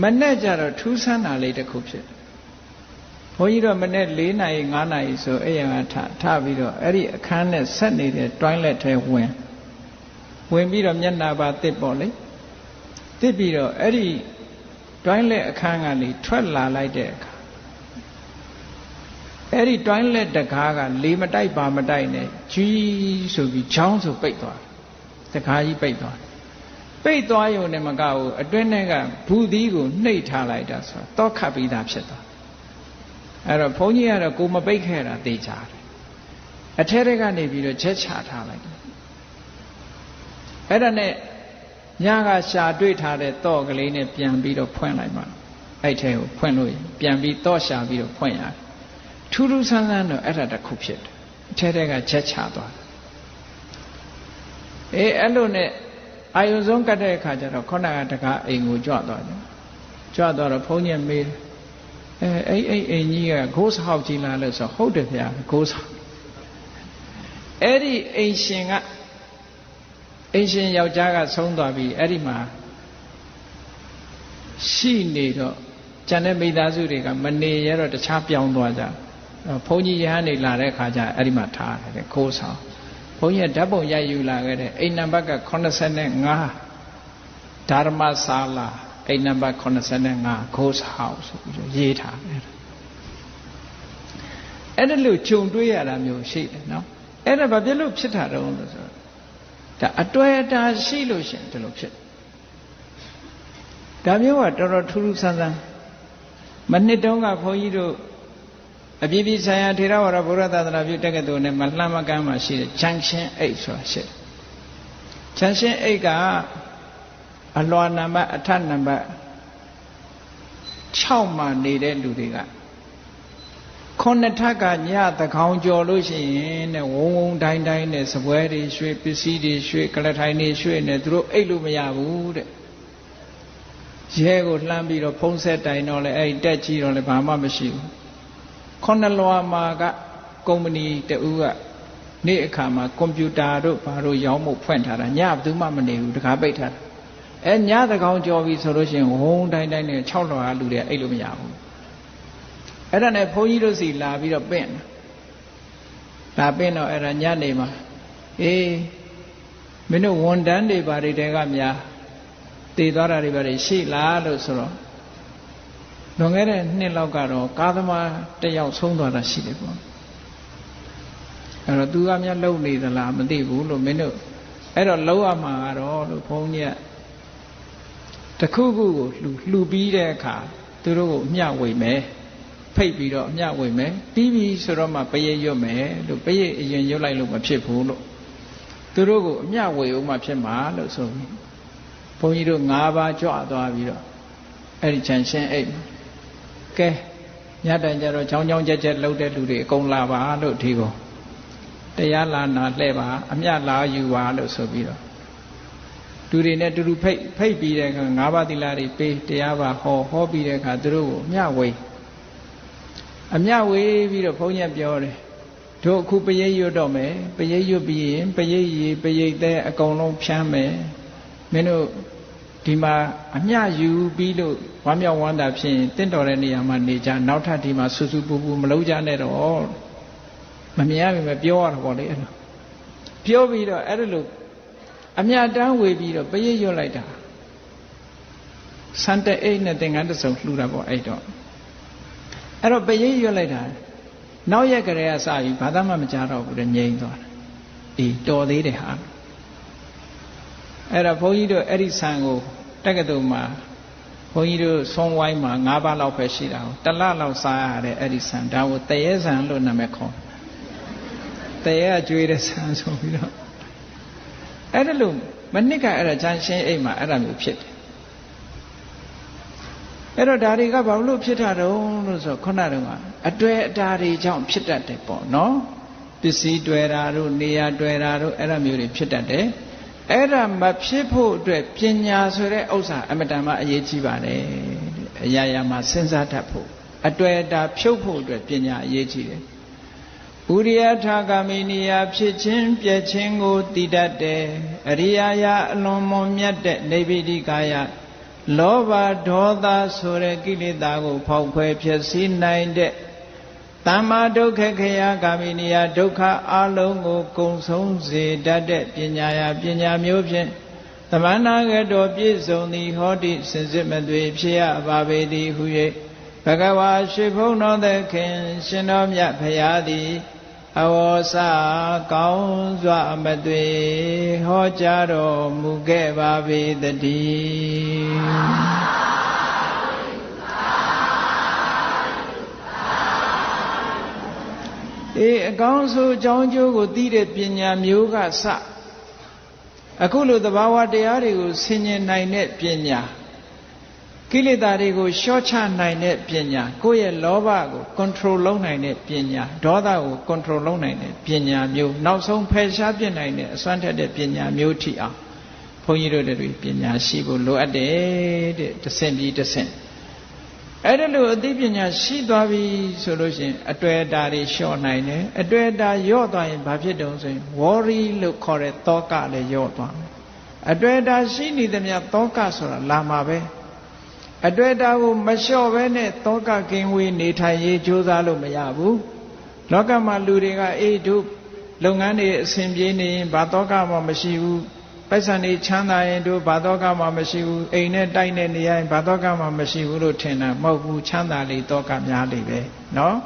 မနေ့ကျတော့ထူးဆန်းတာလေးတစ်ခုဖြစ်ဘုန်းကြီးတို့မနေ့4နာရီ5နာရီဆိုအဲ့ရကထပြီးတော့အဲ့ဒီအခန်းနဲ့ဆက်နေတဲ့ toilet ထဲဝင်ပြီးတော့မျက်နှာပါတစ်ပေါ့လေတစ်ပြီးတော့အဲ့ဒီ toilet အခန်းကနေထွက်လာလိုက်တဲ့အခါအဲ့ဒီ toilet တကားကလေမတိုက်ပါမတိုက်နဲ့ကြီးဆိုပြီးချောင်းဆိုပိတ်သွားတကားကြီးပိတ်သွားရုံနဲ့မကဘူးအတွင်းထဲကဘူးသီးကိုနှိပ်ထားလိုက်တာဆိုတော့ခတ်ပြီးသားဖြစ်သွားအဲ့တော့ဘုန်းကြီးကတော့ကိုမပိတ်ခဲ့တာသိကြတယ်အထဲထဲကနေပြီးတော့ချက်ချထားလိုက်တယ်အဲ့ဒါနဲ့ညကရှာတွေ့ထားတဲ့တော့ကလေးနဲ့ပြန်ပြီးတော့ဖွင့်လိုက်မှအဲ့ထဲကိုဖွင့်လို့ပြန်ပြီးတော့ရှာပြီးတော့ဖွင့်ရတယ်ထူးထူးဆန်းဆန်းတော့အဲ့ဒါတစ်ခုဖြစ်တယ်အထဲထဲကချက်ချသွားတယ်အဲ့လိုနဲ့အာယုံဆုံးကတ်တဲ့အခါကျတော့ခေါဏကတကားအိမ်ကိုကြွသွားတယ်ကြွသွားတော့ဘုန်းကြီးမေးတယ်အဲ့အိမ်ကြီးက ghost house ကြီးလားလို့ဆိုဟုတ်တယ်ဗျာ ghost house အဲ့ဒီအိမ်ရှင်ယောက်ျားကဆုံးသွားပြီအဲ့ဒီမှာရှိနေတော့ကျန်တဲ့မိသားစုတွေကမနေရတော့တခြားပြောင်းသွားကြဘုန်းကြီးရဟန်းနေလာတဲ့အခါကျအဲ့ဒီမှာထားတယ် ghost houseဘုန်းကြီးဓာတ်ပုံရိုက်ယူလာခဲ့တဲ့အိမ်နံပါတ်က85ဓမ္မဆာလာအိမ်နံပါတ်85 ghost house ဆိုပြီးရေးထားတယ်အဲ့ဒါလို့ဂျုံတွေးရတာမျိုးရှိတယ်နော်အဲ့ဒါဘာဖြစ်လို့ဖြစ်တာတော့လို့ဆိုတော့ဒါအတွေ့အတာရှိလို့ရှင်ဒီလိုဖြစ်ဒါမျိုးကတော်တော်ထူးထူးဆန်းဆန်းမနှစ်တုန်းကဘုန်းကြီးတို့အပြည့်ပြည့်ဆိုင်ရာထေရဝါဒဗုဒ္ဓသာသနာပြုတက္ကသိုလ်နဲ့မလှမ်းမကမ်းမှာရှိတဲ့ဂျန်ရှင်းအိတ်ဆိုတာရှိတယ်ဂျန်ရှင်းအိတ်က အလွာနံပါတ်အထက်နံပါတ်6မှာနေတဲ့လူတွေကခုနှစ်ထပ်ကညသခေါင်ကျော်လို့ရှိရင်တဲ့ဝုံဝုံတိုင်းတိုင်းနဲ့စပွဲတွေရွှေပစ္စည်းတွေရွှေကလထိုင်တွေရွှေနဲ့သူတို့အိတ်လို့မရဘူးတဲ့ရဲကိုလှမ်းပြီးတော့ဖုံးဆက်တိုင်တော့လဲအဲ့တက်ကြီးတော့လဲဘာမှမရှိဘူးခုနှစ်လွာမှာကကုမ္ပဏီတူကနေ့အခါမှာကွန်ပျူတာတို့ဘာတို့ရောင်းဖို့ဖွင့်ထားတာညဘယ်သူမှမနေဘူးတခါပိတ်ထားတာညသကောင်ကြော်ပြီဆိုလို့ရှိရင်ဝုံတိုင်းတိုင်းနဲ့6လွာလူတွေအိတ်လို့မရဘူးအဲ့ဒါနဲ့ဘုန်းကြီးတို့စီလာပြီးတော့ပင့်လာပင့်တော့အဲ့ဒါညနေမှာအေးမင်းတို့ဝန်တန်းတွေဘာတွေတဲကများတည်သွားတာတွေဘာတွေရှိလားလို့ဆိုတော့လွန်ခဲ့တဲ့နှစ်လောက်ကတော့ကားသမားတစ်ယောက်ဆုံးသွားတာရှိတယ်ပေါ့အဲ့တော့သူကများလုံနေသလားမသိဘူးလို့မင်းတို့အဲ့တော့လုံရမှာကတော့လို့ဘုန်းကြီးကတခုခုကိုလှူပြီးတဲ့အခါသူတို့ကိုအမျှဝေမယ်ဖိတ်ပြီးတော့အမျှဝေမယ်ပြီးပြီဆိုတော့မှပရိတ်ရွတ်မယ်လို့ပရိတ်အရင်ရွတ်လိုက်လို့မဖြစ်ဘူးလို့သူတို့ကိုအမျှဝေအောင်မှဖြစ်မှာလို့ဆိုပြီးဘုန်းကြီးတို့၅ပါးကြွသွားပြီးတော့အဲ့ဒီချန်ရှင်းအိတ်ကဲညတိုင်ကြတော့ချောင်းချောင်းကြက်ကြက်လှုပ်တဲ့လူတွေအကုန်လာပါလို့ဒီကိုတရားလာနာလှဲ့ပါအမျှလာယူပါလို့ဆိုပြီးတော့လူတွေနဲ့တူတူဖိတ်ပြီးတဲ့အခါ၅ပါးသီလတွေပေးတရားပါဟောပြီးတဲ့အခါသူတို့ကိုအမျှဝေပြီးတော့ဘုန်းကြီးပြောတယ်တို့အခုပရိတ်ရွတ်တော့မယ်ပရိတ်ရွတ်ပြီးရင်ပရိတ်ရည်ပရိတ်သဲအကုန်လုံးဖြန်းမယ်မင်းတို့ဒီမှာအမျှယူပြီးလို့ဝမ်းမြောက်ဝမ်းသာဖြစ်ရင်တင့်တော်တဲ့နေရာမှာနေကြနောက်ထပ်ဒီမှာဆူဆူပူပူမလုပ်ကြနဲ့တော့မမြင်ရပြီမပြောရတော့ဗောလေအဲ့လိုပြောပြီးတော့အဲ့လိုအမျှတန်းဝေပြီးတော့ပရိတ်ရွတ်လိုက်တာစံတဲ့အိတ်နဲ့သင်္ကန်းတစ်စုံလှူတာပေါ့အဲ့တော့ပရိတ်ရွတ်လိုက်တာနောက်ရက်ကလေးကစပြီးဘာသာမှမကြားတော့ဘူးတဲ့ငြိမ်သွားတယ်အေးတော်သေးတယ်ဟာအဲ့တော့ဘုန်းကြီးတို့အဲ့ဒီဆံကိုတက္ကသိုလ်မှာဘုန်းကြီးတို့ဆုံးဝိုင်းမှာ၅ပါးလောက်ပဲရှိတာကိုတစ်လလောက်စားရတဲ့အဲ့ဒီဆံဒါကိုတရေဆံလို့နာမည်ခေါ်တရေကကျွေးတဲ့ဆံဆိုပြီးတော့အဲ့ဒါလို့မနစ်ကအဲ့ဒါချမ်းရှင်းအိမ်မှာအဲ့ဒါမျိုးဖြစ်တယ်အဲ့တော့ဒါတွေကဘာလို့ဖြစ်တာတုံးလို့ဆိုခုနကအတွေ့အတာတွေကြောင့်ဖြစ်တတ်တယ်ပေါ့နော်ပစ္စည်းတွေ့တာတို့နေရာတွေ့တာတို့အဲ့ဒါမျိုးတွေဖြစ်တတ်တယ်အဲ့ဒါမဖြစ်ဖို့အတွက်ပညာဆိုတဲ့ဥစ္စာအမတန်မှအရေးကြီးပါတယ်အရာရာမှာစဉ်းစားတတ်ဖို့အတွေ့အတာဖြုတ်ဖို့အတွက်ပညာအရေးကြီးတယ်ဥရိယထာဂမိနိယဖြစ်ခြင်းပြည့်ခြင်းကိုတည်တတ်တယ်အရိယာယအလွန်မွန်မြတ်တဲ့နေဗိတိကာယလောဘဒေါသဆိုတဲ့ကိလေသာကိုဖောက်ခွဲဖျက်ဆီးနိုင်တဲ့သမ္မာဒုက္ခခယဂာမိနိယဒုက္ခအလုံးကိုကုန်ဆုံးစေတတ်တဲ့ပညာမျိုးဖြင့်သမဏဂတောပြည့်စုံသည်ဟောတိစင်စစ်မသွေဖြစ်ရပါပေသည်ဟု၍ဘဂဝါရှိဘုန်းတော်သခင်ရှင်တော်မြတ်ဖရာသည်အဝေါစကောင်းစွာမသွေဟောကြားတော်မူခဲ့ပါပေတည်းအကောင်းဆုံးအကြောင်းကျိုးကိုသိတဲ့ပညာမျိုးကစအခုလိုသဘာဝတရားတွေကိုဆင်ញင်နိုင်တဲ့ပညာကိလေသာတွေကိုလျှော့ချနိုင်တဲ့ပညာကိုယ့်ရဲ့လောဘကို control လုပ်နိုင်တဲ့ပညာဒေါသကို control လုပ်နိုင်တဲ့ပညာမျိုးနောက်ဆုံးဖယ်ရှားပြစ်နိုင်တဲ့အစွမ်းထက်တဲ့ပညာမျိုးထိအောင်ဘုန်းကြီးတို့တွေပညာရှိဖို့လိုအပ်တယ်တဲ့တစ်ဆင့်ပြီးတစ်ဆင့်အဲ့ဒါလို့အသိပညာရှိသွားပြီဆိုလို့ရှိရင်အတွေ့အတာတွေလျှော့နိုင်တယ်အတွေ့အတာယော့သွားရင်ဘာဖြစ်တုံးဆိုရင် worry လို့ခေါ်တဲ့သောကလည်းယော့သွားမယ်အတွေ့အတာရှိနေသမျှသောကဆိုတာလာမှာပဲအတွေ့အတာကိုမလျှော့ဘဲနဲ့သောကကင်းဝေးနေထိုင်ရေးကြိုးစားလို့မရဘူးလောကမှာလူတွေကတို့လုပ်ငန်းတွေအဆင်ပြေနေရင်ဘာသောကမှမရှိဘူးပိုက်ဆံတွေချမ်းသာရင်တို့ဘာသောကမှမရှိဘူးအိမ်နဲ့တိုက်နေနေရင်ဘာသောကမှမရှိဘူးလို့ထင်တာမဟုတ်ဘူးချမ်းသာလေသောကများလေပဲနော်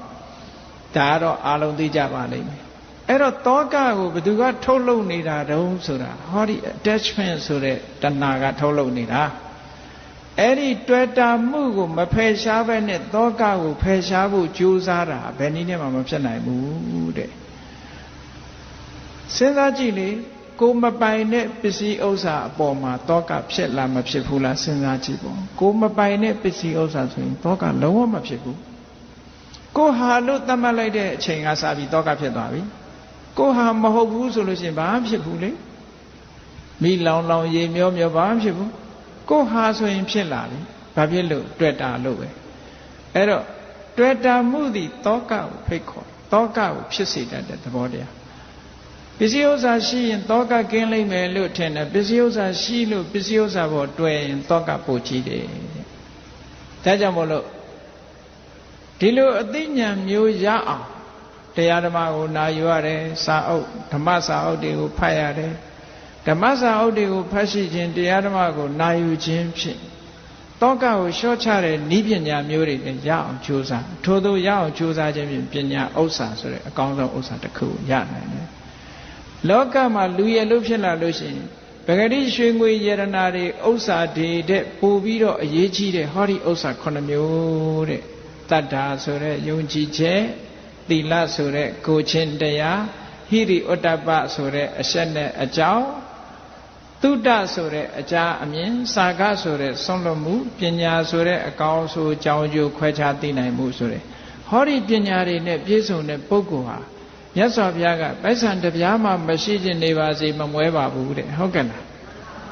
ဒါကတော့အားလုံးသိကြပါလိမ့်မယ်အဲ့တော့သောကကိုဘယ်သူကထုတ်လုပ်နေတာတုံးဆိုတာဟောဒီ attachment ဆိုတဲ့တဏှာကထုတ်လုပ်နေတာအဲ့ဒီတွေ့တာမှုကိုမဖယ်ရှားဘဲနဲ့သောကကိုဖယ်ရှားဖို့ကြိုးစားတာဘယ်နည်းနဲ့မှမဖြစ်နိုင်ဘူးတဲ့စဉ်းစားကြည့်လေ ကိုမပိုင်တဲ့ပစ္စည်းဥစ္စာအပေါ်မှာတောကဖြစ်လားမဖြစ်ဘူးလားစဉ်းစားကြည့်ပေါ့ကိုမပိုင်တဲ့ပစ္စည်းဥစ္စာဆိုရင်တောကလုံးဝမဖြစ်ဘူးကိုဟာလို့သတ်မှတ်လိုက်တဲ့အချိန်ကစပြီးတောကဖြစ်သွားပြီကိုဟာမဟုတ်ဘူးဆိုလို့ရှိရင်ဘာမှဖြစ်ဘူးလေမိလောင်လောင်ရေမျောမျောဘာမှဖြစ်ဘူးကိုဟာဆိုရင်ဖြစ်လာပြီဘာဖြစ်လို့တွေ့တာလို့ပဲအဲ့တော့တွေ့တာမှုသည်တောကကိုဖိတ်ခေါ်တောကကိုဖြစ်စေတတ်တဲ့သဘောတရားပစ္စည်းဥစ္စာရှိရင်တောကကင်းလိမ့်မယ်လို့ထင်တယ်ပစ္စည်းဥစ္စာရှိလို့ပစ္စည်းဥစ္စာပေါ်တွေ့ရင်တောကပိုကြီးတယ်ဒါကြောင့်မို့လို့ဒီလိုအသိဉာဏ်မျိုးရအောင်တရားဓမ္မကိုနာယူရတယ်စာအုပ်ဓမ္မစာအုပ်တွေကိုဖတ်ရတယ်ဓမ္မစာအုပ်တွေကိုဖတ်ရှိခြင်းတရားဓမ္မကိုနာယူခြင်းဖြင့်တောကကိုလျှော့ချတဲ့နည်းပညာမျိုးတွေနဲ့ရအောင်ကြိုးစားထို့သောရအောင်ကြိုးစားခြင်းဖြင့်ပညာဥစ္စာဆိုတဲ့အကောင်းဆုံးဥစ္စာတစ်ခုရနိုင်တယ်လောကမှာလူရလို့ဖြစ်လာလို့ရှိရင်ပဂတိရွှေငွေယရနာတွေဥစ္စာတွေတဲ့ပို့ပြီးတော့အရေးကြီးတဲ့ဟောဒီဥစ္စာ9မျိုးတဲ့တတ္တာဆိုတဲ့ယုံကြည်ချက်သီလဆိုတဲ့ကိုချင်းတရားဟိရိဩတ္တပဆိုတဲ့အဆက်နဲ့အကြောင်းသုတ္တဆိုတဲ့အကြာအမြင်စာကဆိုတဲ့ဆုံးလွတ်မှုပညာဆိုတဲ့အကောင်းဆိုအကြောင်းကျိုးခွဲခြားသိနိုင်မှုဆိုတဲ့ဟောဒီပညာတွေနဲ့ပြည့်စုံတဲ့ပုဂ္ဂိုလ်ဟာမြတ်စွာဘုရားကပိုက်ဆံတစ်ပြားမှမရှိခြင်းနေပါစေမမွဲပါဘူးတဲ့ဟုတ်ကဲ့လား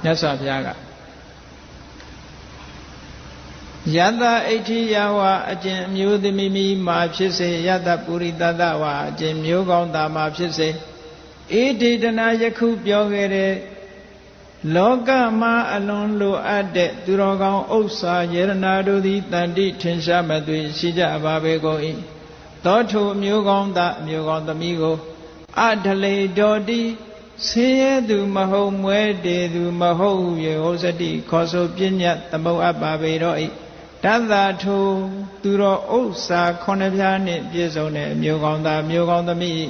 မြတ်စွာဘုရားကယတအဋ္ဌိယဝအကျင့်အမျိုးသမီးမိမှာဖြစ်စေယတပုရိသတဝအကျင့်မျိုးကောင်းသားမှာဖြစ်စေဣတိတနာယခုပြောခဲ့တဲ့လောကမှာအလွန်လိုအပ်တဲ့သူတော်ကောင်းဥစ္စာယရနာတို့သည်တန်တိထင်ရှားမသွေရှိကြပါပေကုန်၏သောထိုအမျိုးကောင်းသားအမျိုးကောင်းသမီးကိုအထလေတော်တိဆင်းရဲသူမဟုတ်မွဲတေသူမဟုတ်ရေဟောစတိခေါ်ဆိုပြညတ်သမုတ်အပ်ပါပေတော့၏တသထိုသူတော်ဥစ္စာ9ပြားနှင့်ပြည့်စုံတဲ့အမျိုးကောင်းသားမျိုးကောင်းသမီး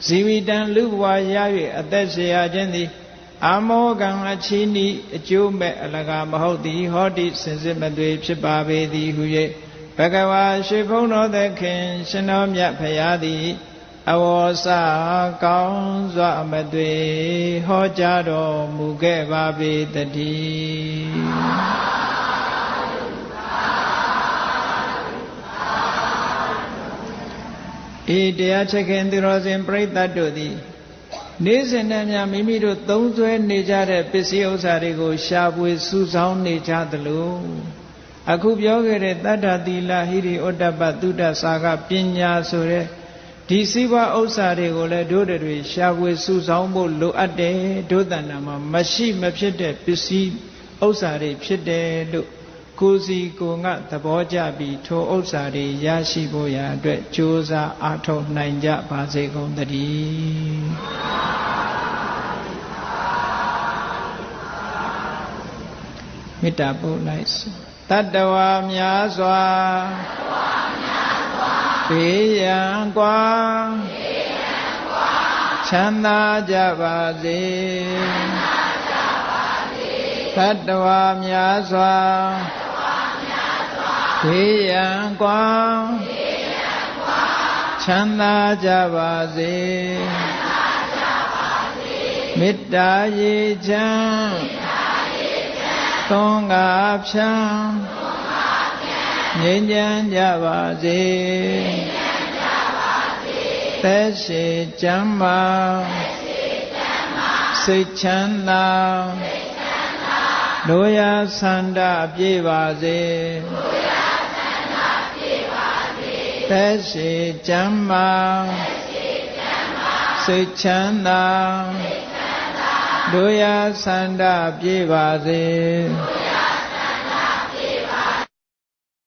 ဇီဝိတံလူဘဝရ၍အသက်ရှင်ရခြင်းသည်အမောကံအချီးနီးအကျိုးမဲ့အလကားမဟုတ်သည်ဟောတိစင်စစ်မသွေဖြစ်ပါပေသည်ဟု၍ဘဂဝါရွှေဘုန်းတော်သခင်ရှင်တော်မြတ်ဖရာသည်အဝေါစကောင်းစွာမသွေဟောကြားတော်မူခဲ့ပါပေတည်းဤတရားချက်ခင်သူတော်စင်ပြိဿတ်တို့သည်နေ့စဉ်နဲ့များမိမိတို့သုံးစွဲနေကြတဲ့ပစ္စည်းဥစ္စာတွေကိုရှာဖွေစုဆောင်းနေကြသလိုအခုပြောခဲ့တဲ့တတ္တသီလဟိရိဩတ္တပသုဒ္ဓစာကပညာဆိုတဲ့ဒီစည်းဝါးဥစ္စာတွေကိုလည်းတို့တွေရှာဖွေစုဆောင်းဖို့လိုအပ်တယ်တို့တဏ္ဍာမှာမရှိမဖြစ်တဲ့ပစ္စည်းဥစ္စာတွေဖြစ်တယ်လို့ကိုယ်စီကိုယ်ငါသဘောကျပြီးထိုဥစ္စာတွေရရှိဖို့ရာအတွက်ကြိုးစားအားထုတ်နိုင်ကြပါစေကုန်သတည်းမေတ္တာပို့လိုက်တတ္တဝါများစွာဘေးရန်ကွာချမ်းသာကြပါစေတတ္တဝါများစွာဘေးရန်ကွာချမ်းသာကြပါစေမေတ္တာရေချမ်းသုံးငါဖြံငြိမ်းချမ်းကြပါစေသက်ရှိကျမ်းမာစိတ်ချမ်းသာလိုရာဆန္ဒပြည့်ပါစေသက်ရှိကျမ်းမာစိတ်ချမ်းသာလိုရာဆန္ဒပြည့်ပါစေ